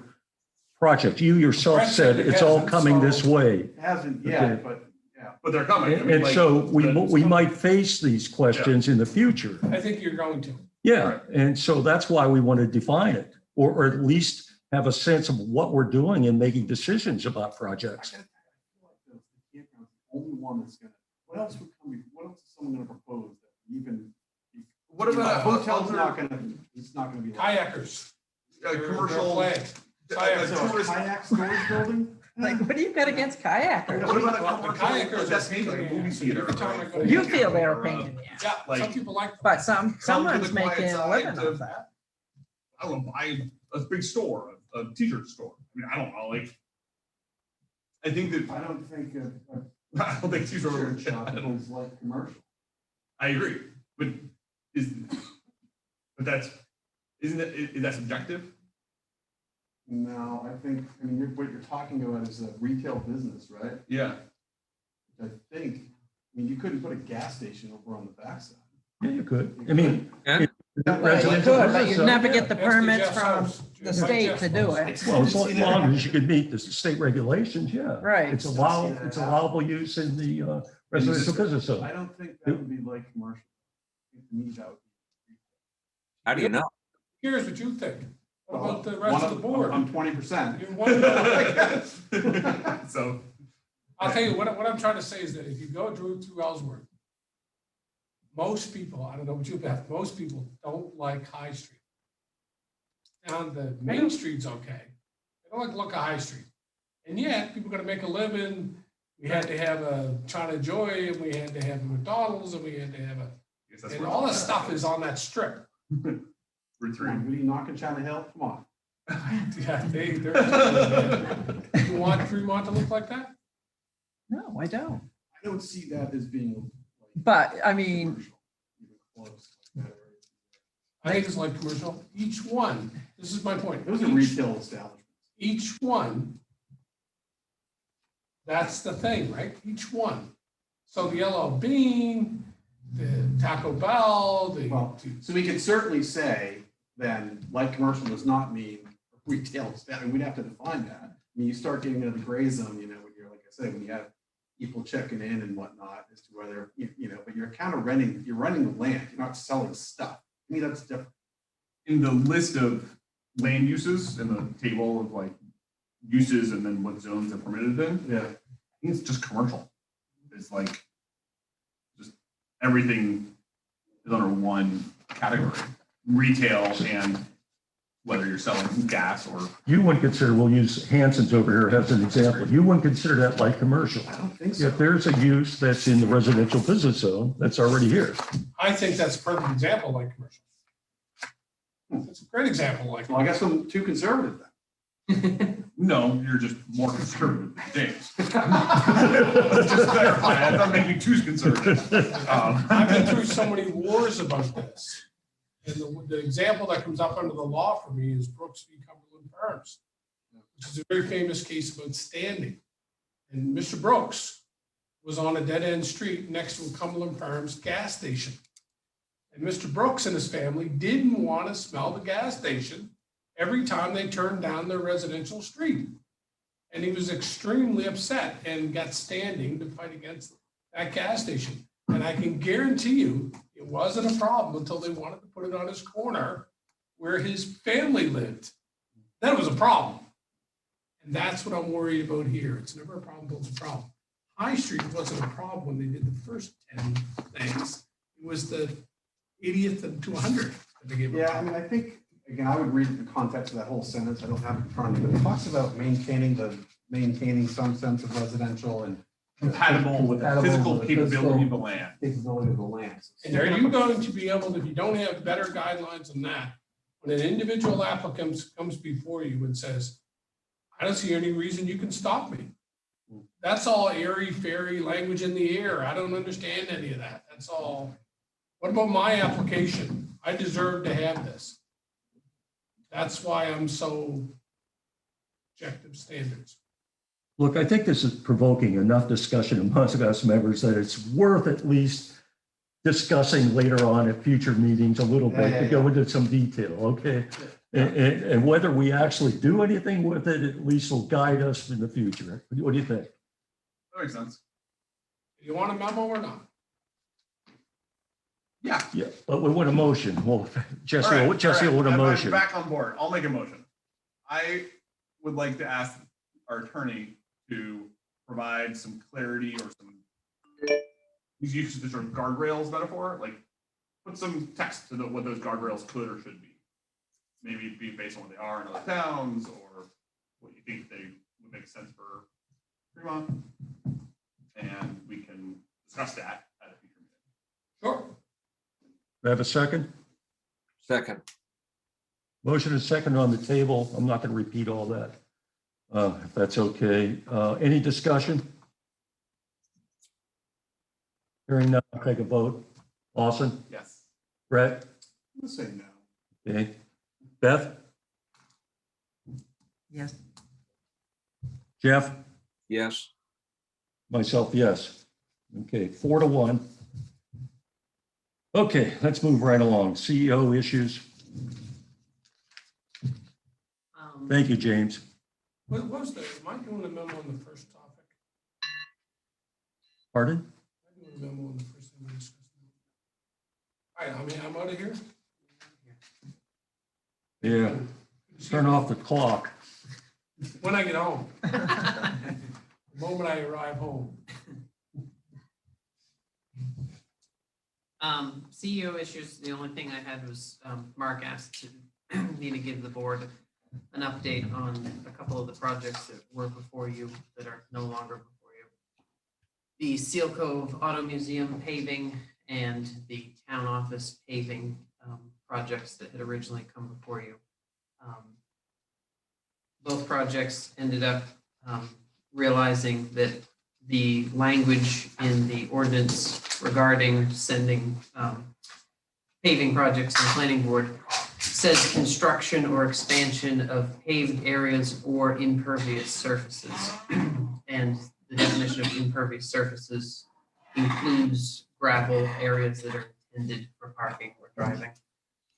[SPEAKER 4] projects. You yourself
[SPEAKER 2] Brett
[SPEAKER 4] said
[SPEAKER 2] said it
[SPEAKER 4] it's all
[SPEAKER 2] hasn't,
[SPEAKER 4] coming this
[SPEAKER 2] so-
[SPEAKER 4] way.
[SPEAKER 1] It hasn't yet,
[SPEAKER 4] Okay.
[SPEAKER 1] but yeah.
[SPEAKER 6] But they're coming. I mean,
[SPEAKER 4] And
[SPEAKER 6] like,
[SPEAKER 4] so we
[SPEAKER 6] the-
[SPEAKER 4] might face these questions in the future.
[SPEAKER 2] I think you're going to.
[SPEAKER 4] Yeah, and so that's why we want to define it, or at least have a sense of what we're doing and making decisions about projects.
[SPEAKER 1] I feel like the campground's the only one that's gonna, what else would come, what else is someone gonna propose that even?
[SPEAKER 6] What about
[SPEAKER 1] a hotel's
[SPEAKER 6] other-
[SPEAKER 1] not gonna, it's not gonna be. like-
[SPEAKER 2] Kayakers.
[SPEAKER 6] commercial,
[SPEAKER 2] Flag.
[SPEAKER 6] a
[SPEAKER 1] So a
[SPEAKER 6] tourist.
[SPEAKER 1] kayak storage building?
[SPEAKER 7] like, what do you got against kayakers?
[SPEAKER 6] What about a
[SPEAKER 2] Well, the
[SPEAKER 6] commercial
[SPEAKER 2] kayakers are
[SPEAKER 6] destination, like a
[SPEAKER 2] painting
[SPEAKER 6] movie
[SPEAKER 2] the
[SPEAKER 6] theater?
[SPEAKER 2] every time I go
[SPEAKER 6] right?
[SPEAKER 2] to
[SPEAKER 7] You feel
[SPEAKER 6] Or
[SPEAKER 7] they're
[SPEAKER 6] a-
[SPEAKER 7] painting the
[SPEAKER 2] Yeah,
[SPEAKER 6] Like-
[SPEAKER 2] some people like them.
[SPEAKER 7] But
[SPEAKER 6] Come to the
[SPEAKER 7] someone's
[SPEAKER 6] quiet
[SPEAKER 7] making a
[SPEAKER 6] side
[SPEAKER 7] living
[SPEAKER 6] to-
[SPEAKER 7] off that.
[SPEAKER 6] I don't know, buy a big store, a t-shirt store. I mean, I don't know, like. I think that,
[SPEAKER 1] I don't think a
[SPEAKER 6] I don't think t-shirt.
[SPEAKER 1] t-shirt shop is like commercial.
[SPEAKER 6] I agree, but isn't it, is that subjective?
[SPEAKER 1] No, I think, I mean, what you're talking about is a retail business, right?
[SPEAKER 6] Yeah.
[SPEAKER 1] I think, I mean, you couldn't put a gas station over on the backside.
[SPEAKER 4] Yeah, you could. I mean.
[SPEAKER 5] Yeah.
[SPEAKER 4] it-
[SPEAKER 7] Well, you
[SPEAKER 4] residential
[SPEAKER 7] could, but
[SPEAKER 4] business
[SPEAKER 7] you'd
[SPEAKER 4] zone,
[SPEAKER 7] never
[SPEAKER 4] yeah.
[SPEAKER 7] get the
[SPEAKER 2] That's
[SPEAKER 7] permits
[SPEAKER 2] Jeff's
[SPEAKER 7] from
[SPEAKER 2] house.
[SPEAKER 7] the
[SPEAKER 2] Like
[SPEAKER 7] state
[SPEAKER 2] Jeff's
[SPEAKER 7] to do
[SPEAKER 2] house.
[SPEAKER 7] it.
[SPEAKER 4] Well, as long as you could meet the state regulations, yeah.
[SPEAKER 7] Right.
[SPEAKER 4] It's allowable use in the residential business zone.
[SPEAKER 1] I don't think that would be like commercial. I think to me, that would be.
[SPEAKER 5] How do you know?
[SPEAKER 2] Here's what you think. What about the
[SPEAKER 1] One
[SPEAKER 2] rest of the board?
[SPEAKER 1] I'm 20%.
[SPEAKER 2] You want-
[SPEAKER 6] So,
[SPEAKER 2] I'll tell you, what I'm trying to say is that if you go through Ellsworth, most people, I don't know what you bet, most people don't like High Street. Down the Main Street's okay. They don't like the look of High Street. And yet, people are gonna make a living. We had to have a China Joy, and we had to have a McDonald's, and we had to have
[SPEAKER 6] I guess that's
[SPEAKER 2] and
[SPEAKER 6] where-
[SPEAKER 2] all that stuff is on that strip.
[SPEAKER 6] Route
[SPEAKER 1] Come on,
[SPEAKER 6] 3.
[SPEAKER 1] you knocking China Hill? Come on.
[SPEAKER 2] Yeah, they're, you want Fremont to look like that?
[SPEAKER 7] No, I don't.
[SPEAKER 1] I don't see that as being.
[SPEAKER 7] But, I mean,
[SPEAKER 1] commercial, even close like that.
[SPEAKER 2] I think it's like commercial, each one, this is my point.
[SPEAKER 1] Those are
[SPEAKER 2] Each-
[SPEAKER 1] retail establishments.
[SPEAKER 2] Each one, that's the thing, right? Each one. So the Yellow Bean, the Taco Bell,
[SPEAKER 1] Well, so we can certainly say then light commercial does not mean retail establishment. We'd have to define that. I mean, you start getting into the gray zone, you know, when you're, like I said, when you have people checking in and whatnot as to whether, you know, but you're kind of renting, you're renting the land, you're not selling stuff. To me, that's different.
[SPEAKER 6] In the list of land uses in the table of like uses and then what zones are permitted in,
[SPEAKER 1] Yeah.
[SPEAKER 6] I think it's just commercial. It's like just everything is under one category, retail and whether you're selling gas or.
[SPEAKER 4] You wouldn't consider, we'll use Hanson's over here as an example. You wouldn't consider that light commercial.
[SPEAKER 1] I don't think so.
[SPEAKER 4] If there's a use that's in the residential business zone, that's already here.
[SPEAKER 2] I think that's a perfect example like commercial. It's a great example like.
[SPEAKER 1] Well, I guess I'm too conservative then.
[SPEAKER 6] No, you're just more conservative than James. Let's just clarify, that doesn't make you too conservative.
[SPEAKER 2] I've been through so many wars about this. And the example that comes up under the law for me is Brooks v. Cumberland Farms, which is a very famous case about standing. And Mr. Brooks was on a dead-end street next to a Cumberland Farms gas station. And Mr. Brooks and his family didn't want to smell the gas station every time they turned down their residential street. And he was extremely upset and got standing to fight against that gas station. And I can guarantee you, it wasn't a problem until they wanted to put it on his corner where his family lived. Then it was a problem. And that's what I'm worried about here. It's never a problem till it's a problem. High Street wasn't a problem when they did the first 10 things. It was the 80th and 200th that they gave.
[SPEAKER 1] Yeah, I mean, I think, again, I would read the context of that whole sentence. I don't have it in front of me, but it talks about maintaining some sense of residential and
[SPEAKER 6] Compatible with the
[SPEAKER 1] Compatible
[SPEAKER 6] physical
[SPEAKER 1] with the
[SPEAKER 6] capability of the land.
[SPEAKER 1] capability of the land.
[SPEAKER 2] And are you going to be able, if you don't have better guidelines than that, when an individual applicant comes before you and says, I don't see any reason you can stop me. That's all airy-fairy language in the air. I don't understand any of that. That's all. What about my application? I deserve to have this. That's why I'm so objective standards.
[SPEAKER 4] Look, I think this is provoking enough discussion amongst us members that it's worth at least discussing later on at future meetings a little bit to go into some detail, okay? And whether we actually do anything with it, at least will guide us in the future. What do you think?
[SPEAKER 6] That makes sense.
[SPEAKER 2] You want a memo or not?
[SPEAKER 6] Yeah.
[SPEAKER 4] Yeah, but we want a motion. Well, Jesse,
[SPEAKER 6] All right,
[SPEAKER 4] Jesse
[SPEAKER 6] all right.
[SPEAKER 4] will want a
[SPEAKER 6] I'm
[SPEAKER 4] motion.
[SPEAKER 6] back on board. I'll make a motion. I would like to ask our attorney to provide some clarity or some, he's used the term guardrails metaphor, like put some text to what those guardrails could or should be. Maybe it'd be based on what they are in other towns or what you think they would make sense for Fremont. And we can discuss that at a future meeting.
[SPEAKER 2] Sure.
[SPEAKER 4] Do I have a second?
[SPEAKER 5] Second.
[SPEAKER 4] Motion is second on the table. I'm not going to repeat all that. If that's okay. Any discussion? Hearing none, I'll take a vote. Lawson,
[SPEAKER 6] Yes.
[SPEAKER 4] Brett,
[SPEAKER 1] I'm gonna say no.
[SPEAKER 4] okay. Beth,
[SPEAKER 7] yes.
[SPEAKER 4] Jeff,
[SPEAKER 5] Yes.
[SPEAKER 4] myself, yes. Okay, 4-1. Okay, let's move right along. CEO issues. Thank you, James.
[SPEAKER 2] What was the, am I doing a memo on the first topic?
[SPEAKER 4] Pardon?
[SPEAKER 2] Am I doing a memo on the first thing we discussed? All right, I mean, I'm out of here.
[SPEAKER 4] Yeah, turn off the clock.
[SPEAKER 2] When I get home. The moment I arrive home.
[SPEAKER 3] CEO issues, the only thing I had was, Mark asked me to give the board an update on a couple of the projects that were before you that are no longer before you. The Seal Cove Auto Museum paving and the town office paving projects that had originally come before you. Both projects ended up realizing that the language in the ordinance regarding sending paving projects to the planning board says construction or expansion of paved areas or impervious surfaces. And the definition of impervious surfaces includes gravel areas that are intended for parking or driving.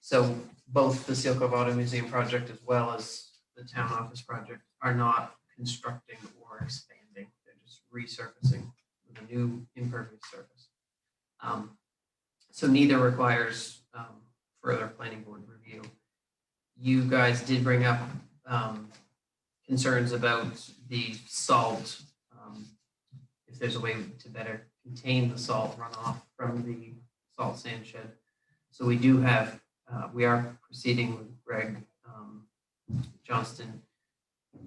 [SPEAKER 3] So both the Seal Cove Auto Museum project as well as the town office project are not constructing or expanding. They're just resurfacing with a new impervious surface. So neither requires further planning board review. You guys did bring up concerns about the salt, if there's a way to better contain the salt runoff from the salt sand shed. So we do have, we are proceeding with Greg Johnston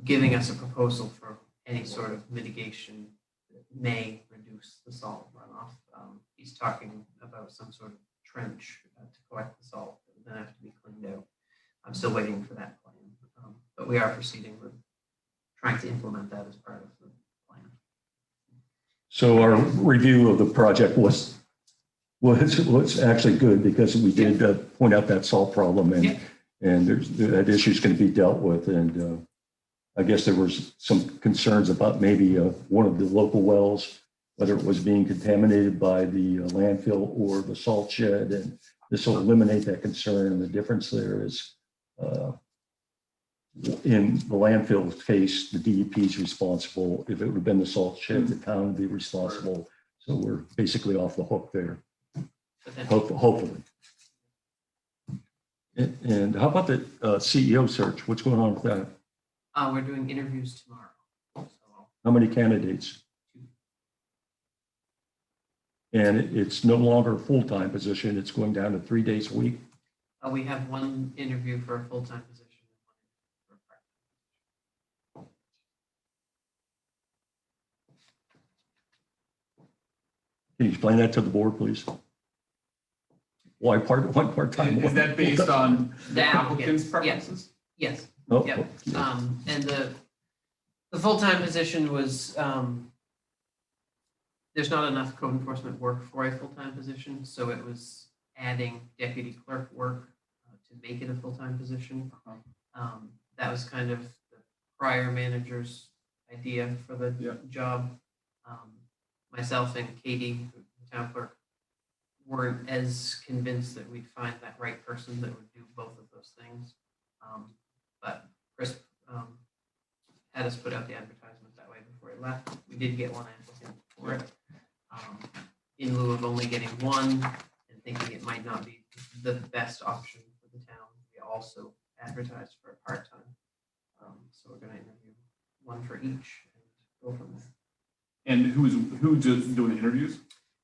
[SPEAKER 3] giving us a proposal for any sort of mitigation that may reduce the salt runoff. He's talking about some sort of trench to collect the salt that would then have to be cleaned out. I'm still waiting for that plan, but we are proceeding with trying to implement that as part of the plan.
[SPEAKER 4] So our review of the project was actually good because we did point out that salt problem and that issue is going to be dealt with. And I guess there was some concerns about maybe one of the local wells, whether it was being contaminated by the landfill or the salt shed. And this will eliminate that concern. And the difference there is in the landfill case, the DEP is responsible. If it would have been the salt shed, the town would be responsible. So we're basically off the hook there, hopefully. And how about the CEO search? What's going on with that?
[SPEAKER 3] We're doing interviews tomorrow. So,
[SPEAKER 4] How many candidates? And it's no longer a full-time position. It's going down to 3 days a week.
[SPEAKER 3] we have one interview for a full-time position. And one for a part-time.
[SPEAKER 4] Can you explain that to the board, please? Why one part-time?
[SPEAKER 6] Is that based on the
[SPEAKER 3] The
[SPEAKER 6] applicant's
[SPEAKER 3] applicant,
[SPEAKER 6] preferences?
[SPEAKER 3] Yes.
[SPEAKER 4] Oh,
[SPEAKER 3] Yep.
[SPEAKER 4] yeah.
[SPEAKER 3] And the full-time position was, there's not enough code enforcement work for a full-time position, so it was adding deputy clerk work to make it a full-time position. That was kind of the prior manager's idea for the job. Myself and Katie, the town clerk, weren't as convinced that we'd find that right person that would do both of those things. But Chris had us put out the advertisement that way before he left. We did get one applicant for it. In lieu of only getting one and thinking it might not be the best option for the town, we also advertised for a part-time. So we're going to interview one for each and go from there.
[SPEAKER 6] And who's doing the interviews?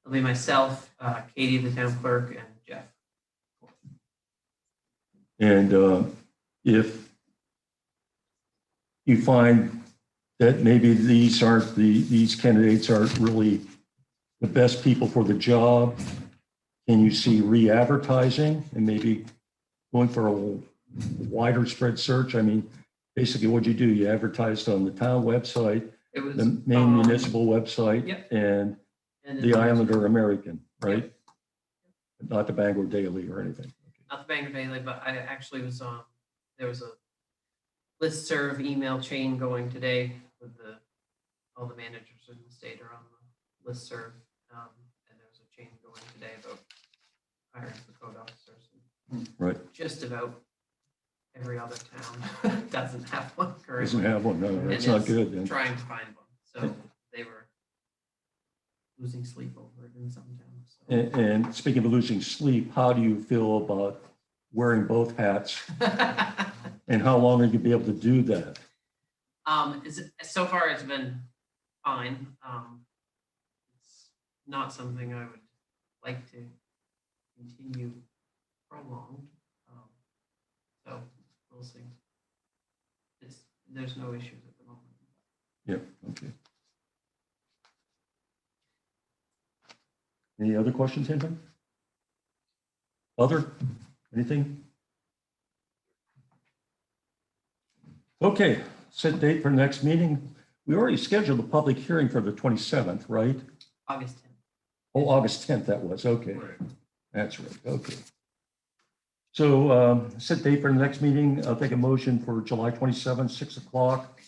[SPEAKER 3] It'll be myself, Katie, the town clerk, and Jeff.
[SPEAKER 4] And if you find that maybe these candidates aren't really the best people for the job, can you see re-advertising and maybe going for a wider spread search? I mean, basically what you do, you advertised on the town website,
[SPEAKER 3] It was
[SPEAKER 4] the main municipal website,
[SPEAKER 3] Yep.
[SPEAKER 4] and
[SPEAKER 3] and
[SPEAKER 4] the Islander American, right? Not the Bangor Daily or anything.
[SPEAKER 3] not the Bangor Daily, but I actually was on, there was a listserv email chain going today with all the managers in the state are on the listserv. And there was a chain going today about hiring the code officers.
[SPEAKER 4] Right.
[SPEAKER 3] Just about every other town doesn't have one currently.
[SPEAKER 4] Doesn't have one, no,
[SPEAKER 3] And
[SPEAKER 4] that's not
[SPEAKER 3] is
[SPEAKER 4] good then.
[SPEAKER 3] Trying to find one. So they were losing sleep over it in some towns. So.
[SPEAKER 4] And speaking of losing sleep, how do you feel about wearing both hats? And how long are you be able to do that?
[SPEAKER 3] So far it's been fine. It's not something I would like to continue prolonged. So we'll see. There's no issues at the moment.
[SPEAKER 4] Yep, okay. Any other questions, anybody? Other? Anything? Okay, set date for next meeting. We already scheduled a public hearing for the 27th, right?
[SPEAKER 3] August 10th.
[SPEAKER 4] Oh, August 10th that was, okay.
[SPEAKER 6] Right.
[SPEAKER 4] That's right, okay. So set date for the next meeting. I'll take a motion for July 27th, 6 o'clock.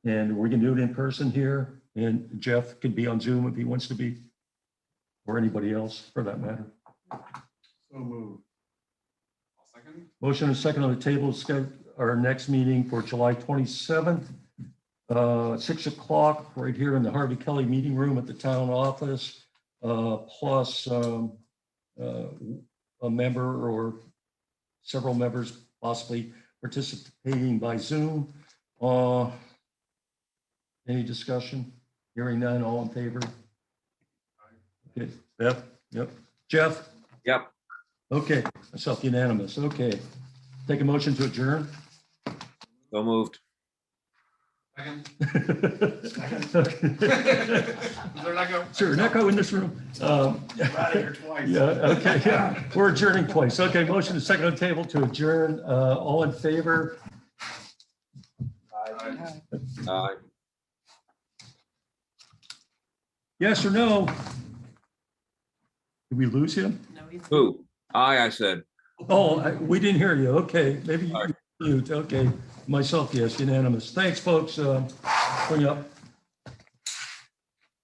[SPEAKER 4] And we can do it in person here. And Jeff could be on Zoom if he wants to be, or anybody else for that matter.
[SPEAKER 1] So moved.
[SPEAKER 6] I'll second.
[SPEAKER 4] Motion and second on the table, schedule our next meeting for July 27th, 6 o'clock, right here in the Harvey Kelly Meeting Room at the town office, plus a member or several members possibly participating by Zoom. Any discussion? Hearing none, all in favor? Okay, Beth? Yep. Jeff?
[SPEAKER 5] Yep.
[SPEAKER 4] Okay, myself unanimous. Okay. Take a motion to adjourn.
[SPEAKER 5] So moved.
[SPEAKER 6] Second.
[SPEAKER 4] Okay.
[SPEAKER 6] Is there an echo?
[SPEAKER 4] Sure, an echo in this room.
[SPEAKER 1] Out of here twice.
[SPEAKER 4] Yeah, okay, yeah. We're adjourning twice. Okay, motion is second on the table to adjourn. All in favor? Yes or no? Did we lose him?
[SPEAKER 3] No, he's.
[SPEAKER 5] Who? I said.
[SPEAKER 4] Oh, we didn't hear you. Okay, maybe you mute. Okay, myself, yes, unanimous. Thanks, folks. Bring up.